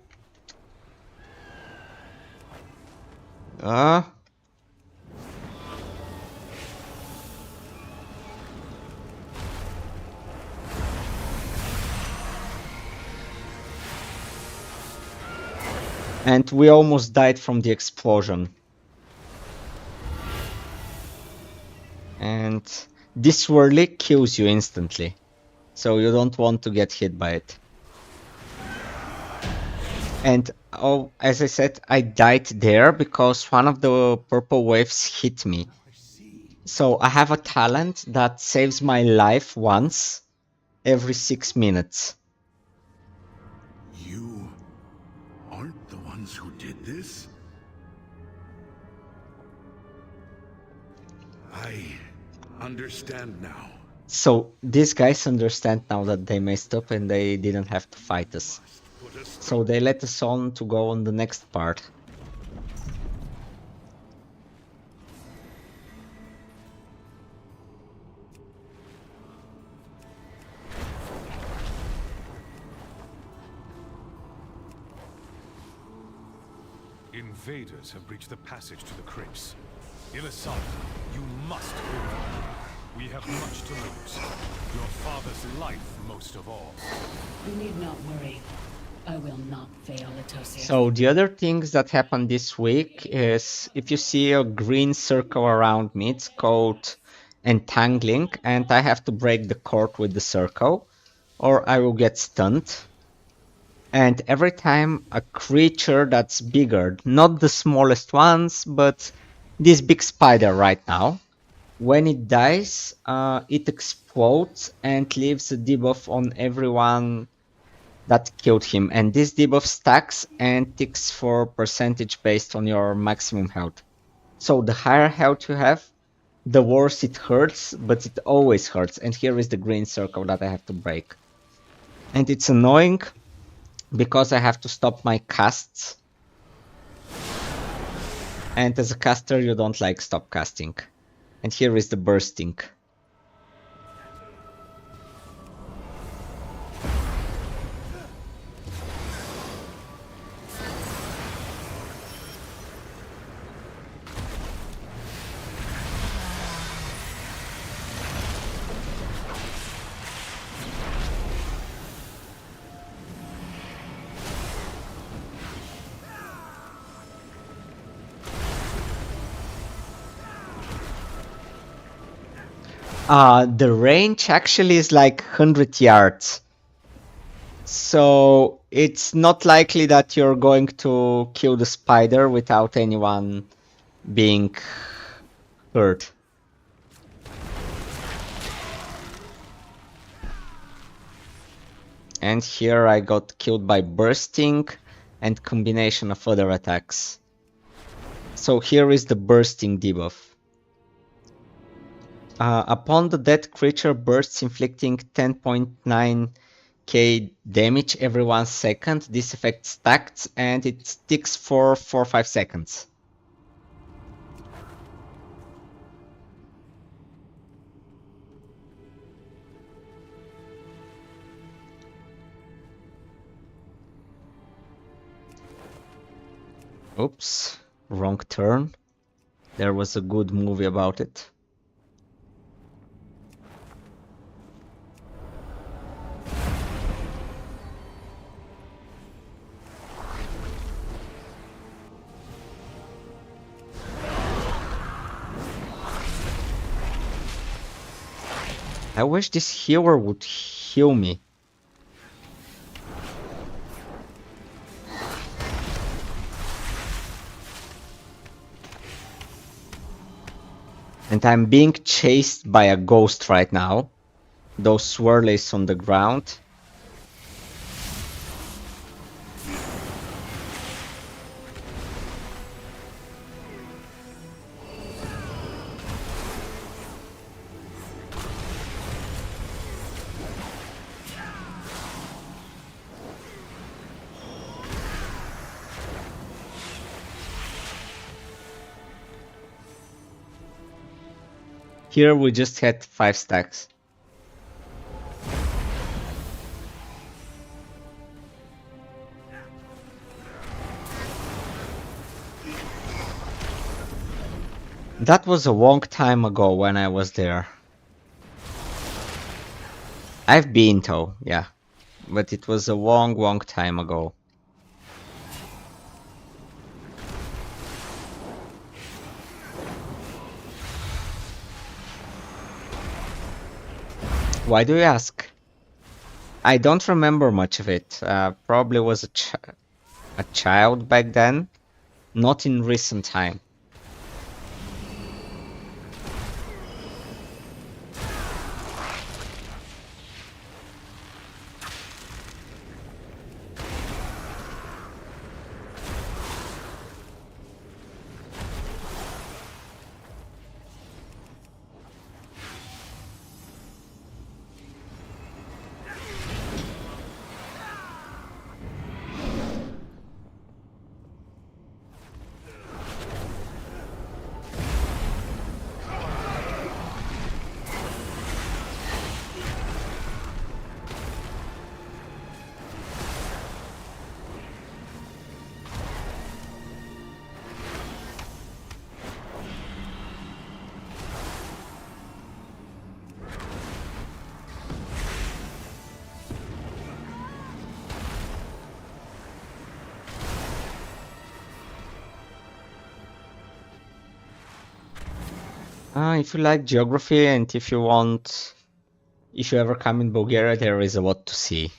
Speaker 2: And we almost died from the explosion. And this swirly kills you instantly. So you don't want to get hit by it. And oh, as I said, I died there because one of the purple waves hit me. So I have a talent that saves my life once every 6 minutes.
Speaker 3: You aren't the ones who did this? I understand now.
Speaker 2: So these guys understand now that they messed up and they didn't have to fight us. So they let us on to go on the next part.
Speaker 11: Invaders have breached the passage to the crypts. Ilisara, you must move. We have much to lose. Your father's life most of all.
Speaker 8: You need not worry. I will not fail, Latosius.
Speaker 2: So the other things that happened this week is if you see a green circle around me, it's called entangling, and I have to break the cord with the circle. or I will get stunned. And every time a creature that's bigger, not the smallest ones, but this big spider right now, when it dies, it explodes and leaves a debuff on everyone that killed him. And this debuff stacks and ticks for percentage based on your maximum health. So the higher health you have, the worse it hurts, but it always hurts. And here is the green circle that I have to break. And it's annoying because I have to stop my casts. And as a caster, you don't like stop casting. And here is the bursting. The range actually is like 100 yards. So it's not likely that you're going to kill the spider without anyone being hurt. And here I got killed by bursting and combination of other attacks. So here is the bursting debuff. Upon the dead, creature bursts, inflicting 10.9k damage every 1 second. This effect stacks and it sticks for 4 or 5 seconds. Oops, wrong turn. There was a good movie about it. I wish this healer would heal me. And I'm being chased by a ghost right now. Those swirlies on the ground. Here we just had 5 stacks. That was a long time ago when I was there. I've been though, yeah. But it was a long time ago. Why do you ask? I don't remember much of it. Probably was a child back then, not in recent time. If you like geography and if you want if you ever come in Bulgaria, there is a lot to see.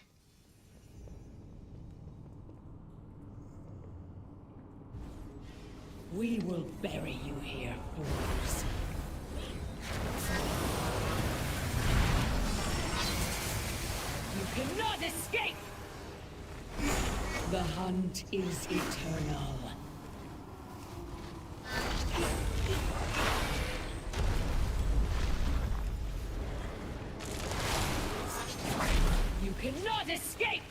Speaker 5: We will bury you here, fools. You cannot escape! The hunt is eternal. You cannot escape!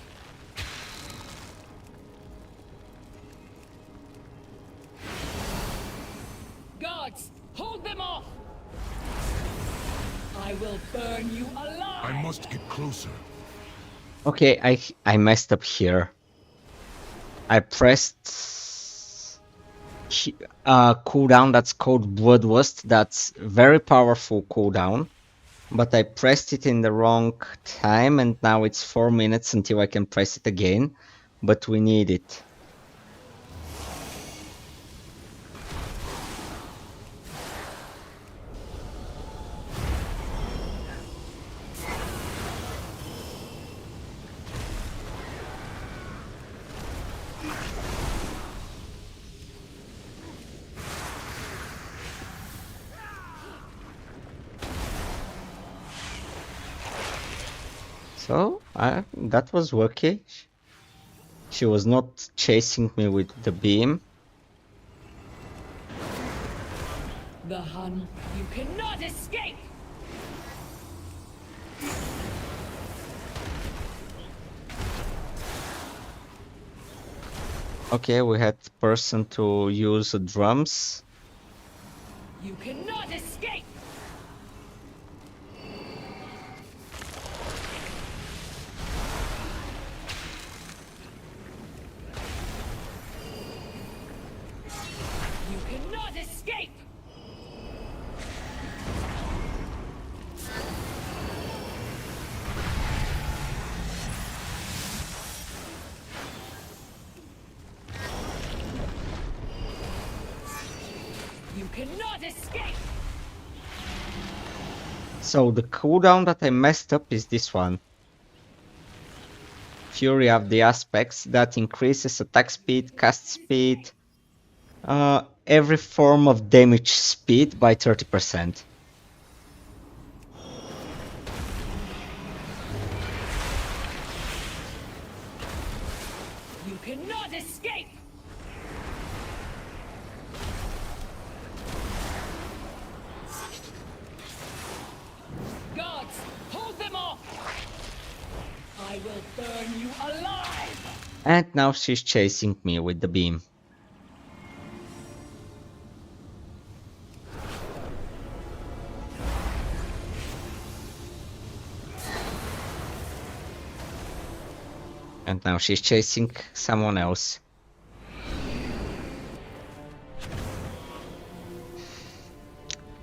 Speaker 5: Guards, hold them off! I will burn you alive!
Speaker 4: I must get closer.
Speaker 2: Okay, I messed up here. I pressed cooldown that's called Bloodlust. That's very powerful cooldown. But I pressed it in the wrong time and now it's 4 minutes until I can press it again. But we need it. So, that was working. She was not chasing me with the beam.
Speaker 5: The Hun, you cannot escape!
Speaker 2: Okay, we had person to use drums.
Speaker 5: You cannot escape! You cannot escape! You cannot escape!
Speaker 2: So the cooldown that I messed up is this one. Fury of the Aspects that increases attack speed, cast speed, every form of damage speed by 30%.
Speaker 5: You cannot escape! Guards, hold them off! I will burn you alive!
Speaker 2: And now she's chasing me with the beam. And now she's chasing someone else.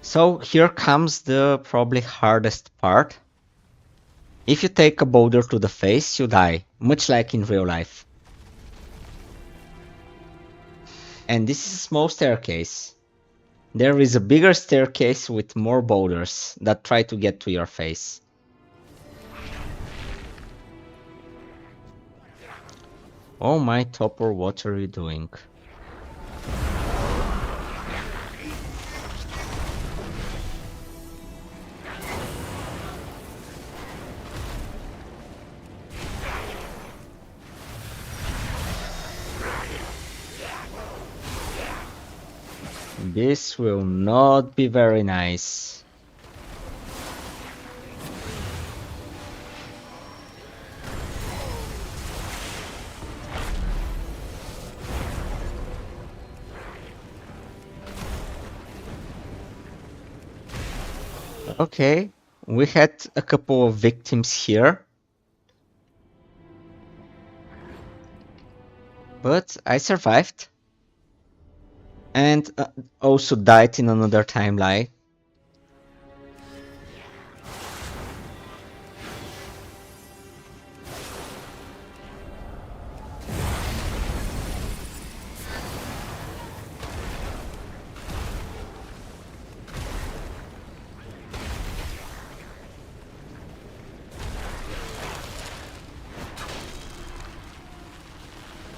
Speaker 2: So here comes the probably hardest part. If you take a boulder to the face, you die, much like in real life. And this is a small staircase. There is a bigger staircase with more boulders that try to get to your face. Oh my Topper, what are you doing? This will not be very nice. Okay, we had a couple of victims here. But I survived. And also died in another timeline.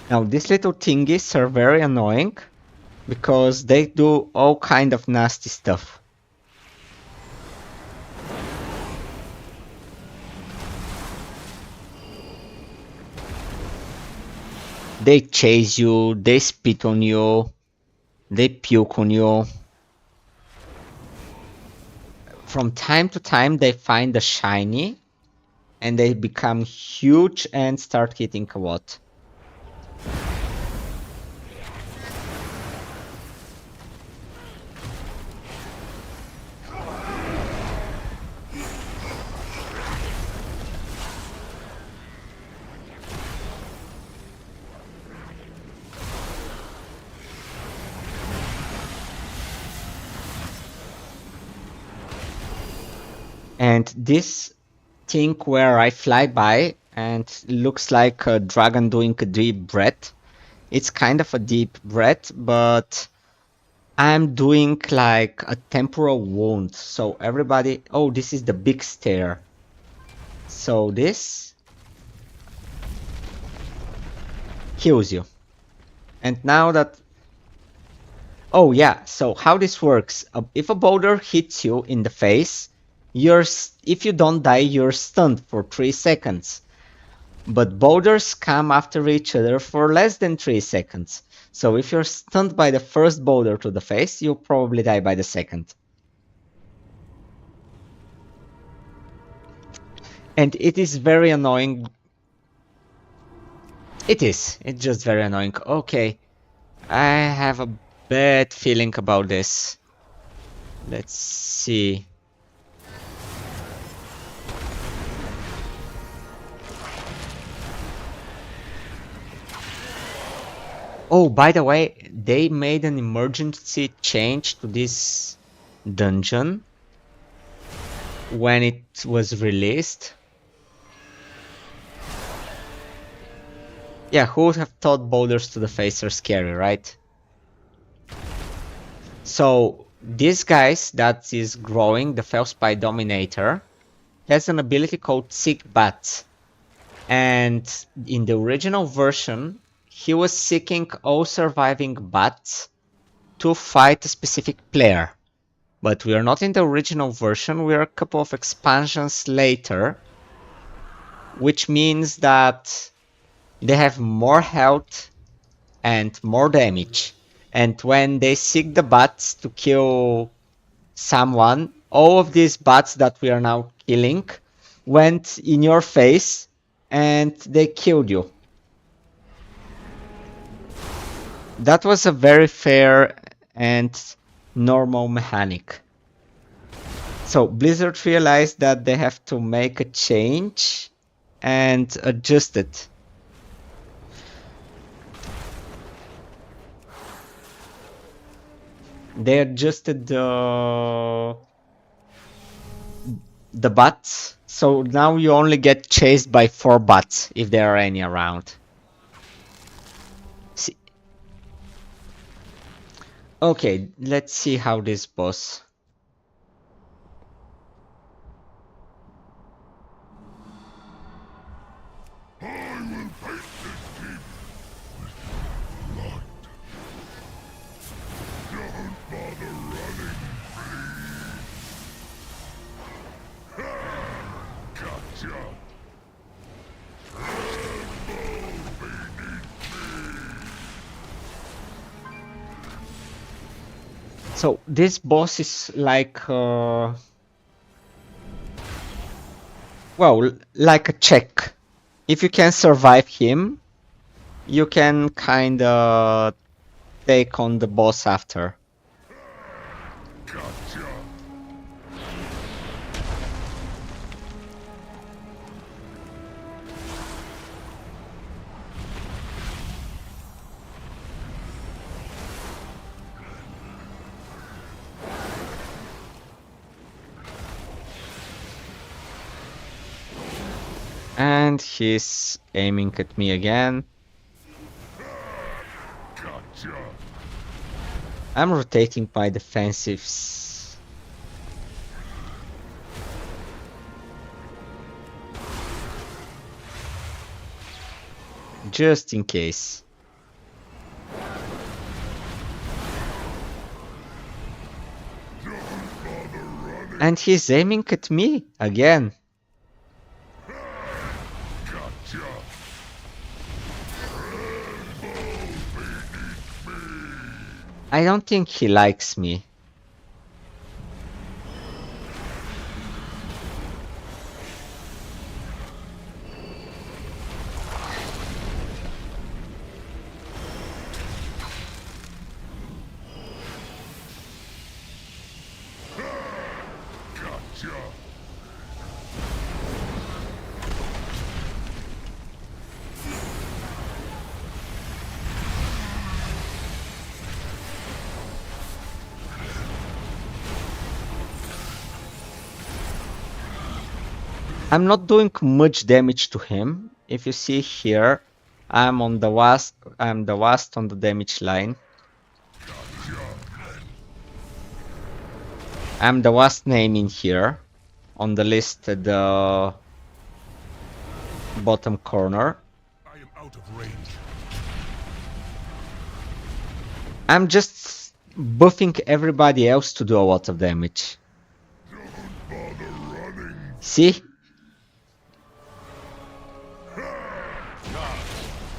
Speaker 2: Now these little thingies are very annoying because they do all kind of nasty stuff. They chase you, they spit on you, they puke on you. From time to time they find a shiny and they become huge and start hitting a lot. And this thing where I fly by and looks like a dragon doing a deep breath, it's kind of a deep breath, but I'm doing like a temporal wound. So everybody, oh, this is the big stair. So this kills you. And now that, oh yeah, so how this works, if a boulder hits you in the face, if you don't die, you're stunned for 3 seconds. But boulders come after each other for less than 3 seconds. So if you're stunned by the first boulder to the face, you'll probably die by the second. And it is very annoying. It's just very annoying. Okay, I have a bad feeling about this. Let's see. Oh, by the way, they made an emergency change to this dungeon when it was released. Yeah, who would have thought boulders to the face are scary, right? So, this guy that is growing, the Felspy Dominator, has an ability called Seek Bat. And in the original version, he was seeking all surviving bats to fight a specific player. But we are not in the original version, we are a couple of expansions later, which means that they have more health and more damage. And when they seek the bats to kill someone, all of these bats that we are now killing went in your face and they killed you. That was a very fair and normal mechanic. So Blizzard realized that they have to make a change and adjust it. They adjusted the bats, so now you only get chased by 4 bats if there are any around. See. Okay, let's see how this boss. So this boss is like, well, like a check. If you can survive him, you can kinda take on the boss after. And he's aiming at me again. I'm rotating my defensives. Just in case. And he's aiming at me again.
Speaker 4: Gotcha.
Speaker 2: I don't think he likes me.
Speaker 4: Gotcha.
Speaker 2: I'm not doing much damage to him. If you see here, I'm the last on the damage line. I'm the last name in here on the list at the bottom corner.
Speaker 4: I am out of range.
Speaker 2: I'm just buffing everybody else to do a lot of damage.
Speaker 4: Don't bother running.
Speaker 2: See?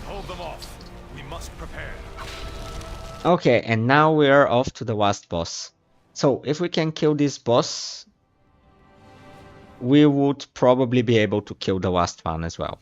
Speaker 11: Hold them off. We must prepare.
Speaker 2: Okay, and now we are off to the last boss. So, if we can kill this boss, we would probably be able to kill the last one as well.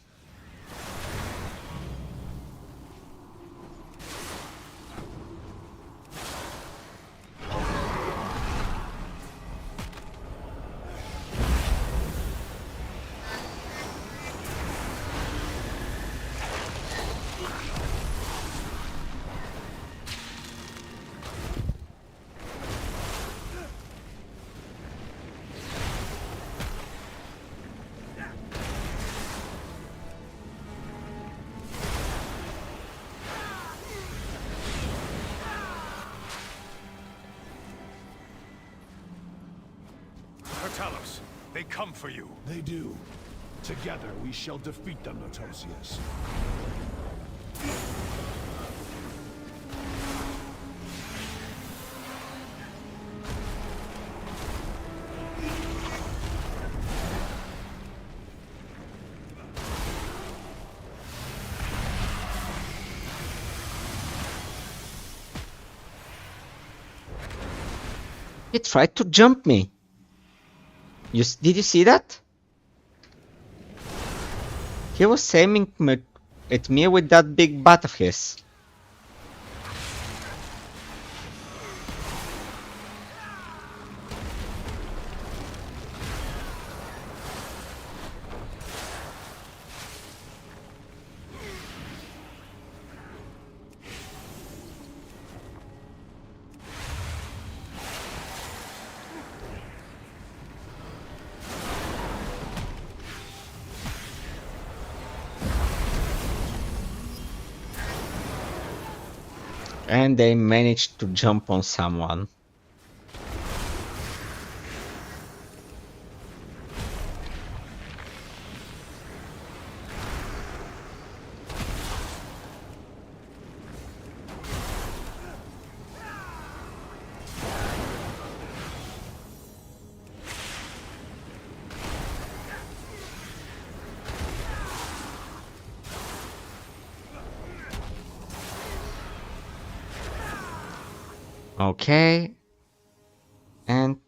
Speaker 11: Talos, they come for you.
Speaker 3: They do. Together we shall defeat them, Notosius.
Speaker 2: He tried to jump me. Did you see that? He was aiming at me with that big butt of his. And they managed to jump on someone. Okay. And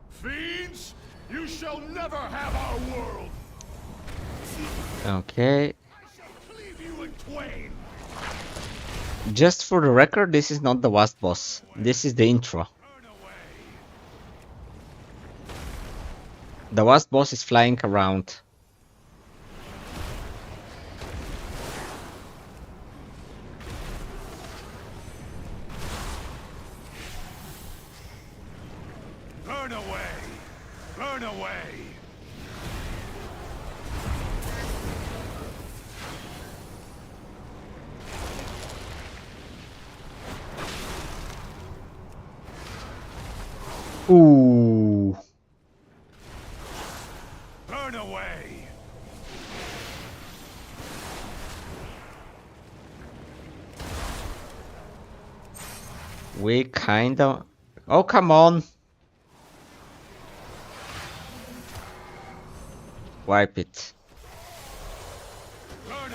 Speaker 3: Fiends, you shall never have our world.
Speaker 2: okay.
Speaker 3: I shall cleave you in twain.
Speaker 2: Just for the record, this is not the last boss. This is the intro.
Speaker 3: Turn away.
Speaker 2: The last boss is flying around.
Speaker 3: Burn away. Burn away.
Speaker 2: Ooh. We kinda... Oh, come on! Wipe it.
Speaker 3: Turn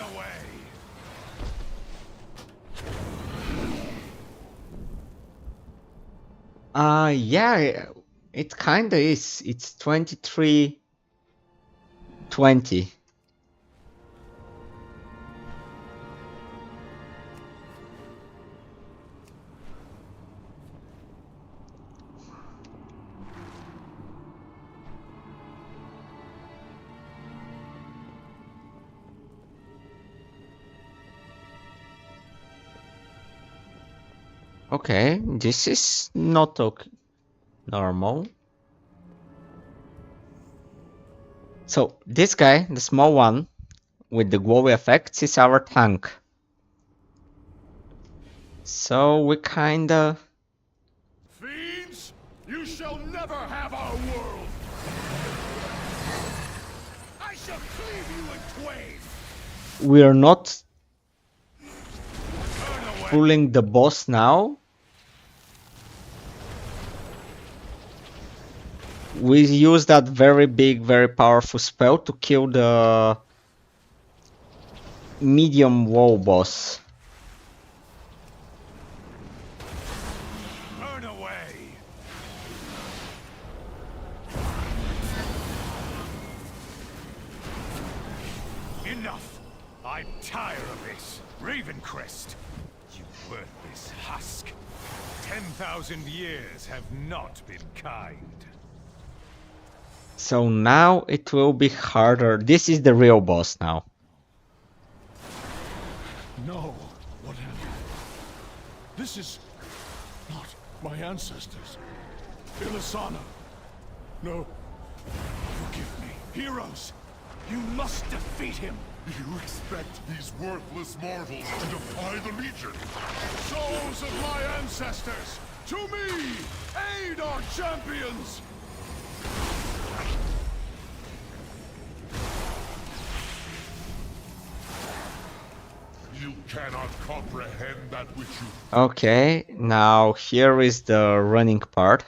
Speaker 3: away.
Speaker 2: Yeah, it kinda is. It's 23-20. Okay, this is not okay. Normal. So this guy, the small one with the glowy effects, is our tank. So we kinda...
Speaker 3: Fiends, you shall never have our world. I shall cleave you in twain.
Speaker 2: We're not
Speaker 3: Turn away.
Speaker 2: fooling the boss now. We use that very big, very powerful spell to kill the medium wall boss.
Speaker 3: Turn away. Enough. I'm tired of this. Ravencrest, you worthless husk.
Speaker 11: 10,000 years have not been kind.
Speaker 2: So now it will be harder. This is the real boss now.
Speaker 3: No. What am I? This is not my ancestors. Ilisana. No. Forgive me. Heroes, you must defeat him.
Speaker 4: You expect these worthless mortals to defy the Legion?
Speaker 3: Souls of my ancestors, to me! Aid our champions!
Speaker 4: You cannot comprehend that which you...
Speaker 2: Okay, now here is the running part.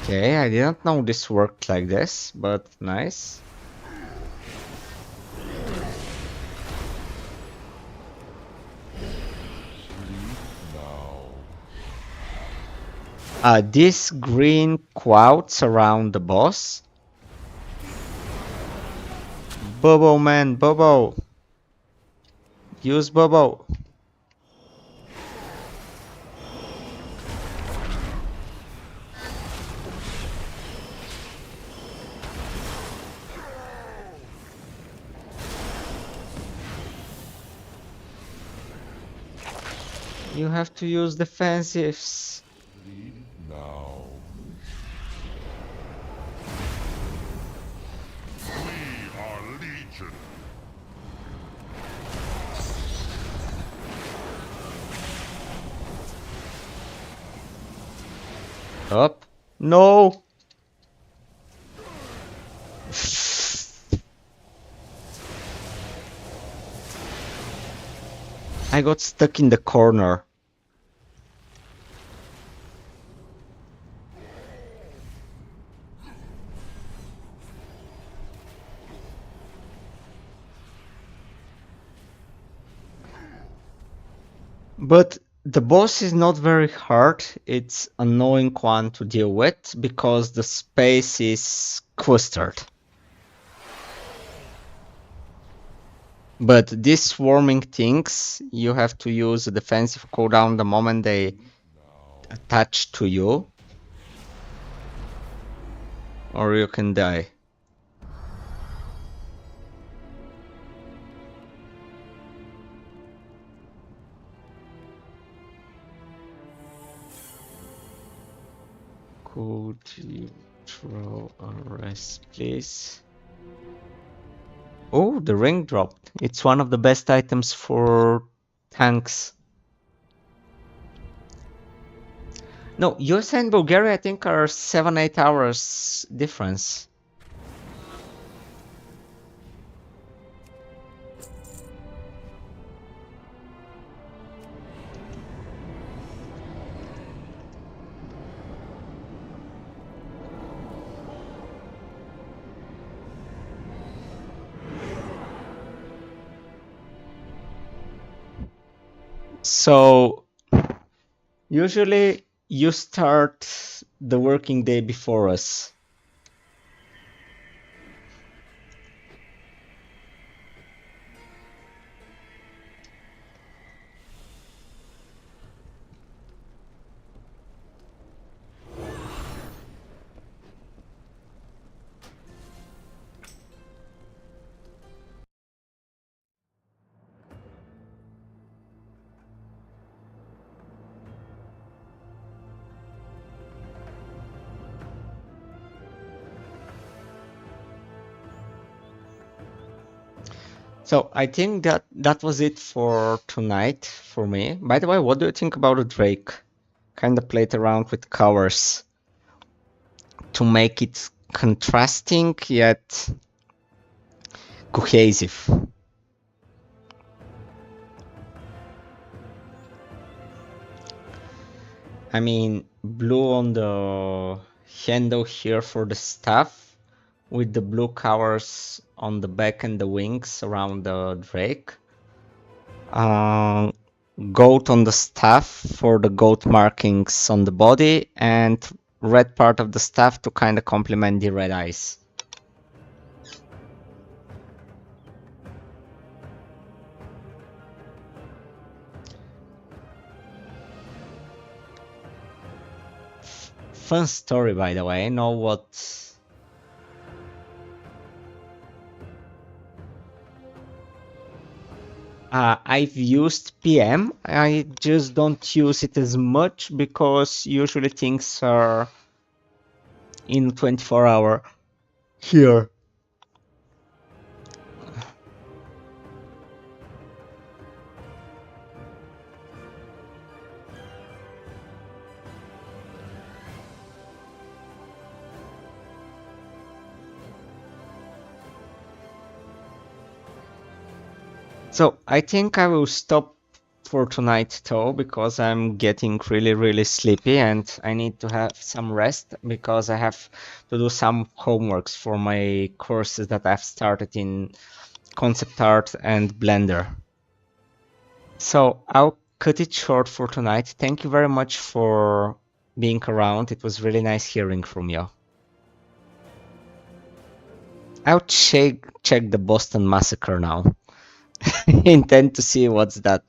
Speaker 2: Okay, I didn't know this worked like this, but nice. These green clouds around the boss. Bobo man, Bobo. Use Bobo. You have to use defensives.
Speaker 4: Now. We are Legion.
Speaker 2: Up. No. I got stuck in the corner. But the boss is not very hard. It's an annoying one to deal with because the space is clustered. But these swarming things, you have to use a defensive cooldown the moment they attach to you, or you can die. Could you throw a rest, please? Oh, the ring dropped. It's one of the best items for tanks. No, USA and Bulgaria, I think, are 7-8 hours difference. So usually you start the working day before us. So I think that was it for tonight for me. By the way, what do you think about the Drake? Kind of played around with colors to make it contrasting yet cohesive. I mean, blue on the handle here for the staff, with the blue colors on the back and the wings around the Drake. Goat on the staff for the goat markings on the body, and red part of the staff to kind of complement the red eyes. Fun story, by the way. I know what... I've used PM. I just don't use it as much because usually things are in 24-hour here. So I think I will stop for tonight though, because I'm getting really sleepy and I need to have some rest because I have to do some homeworks for my courses that I've started in concept art and Blender. So I'll cut it short for tonight. Thank you very much for being around. It was really nice hearing from you. I'll check the Boston Massacre now. Intend to see what's that.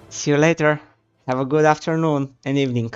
Speaker 2: See you later. Have a good afternoon and evening.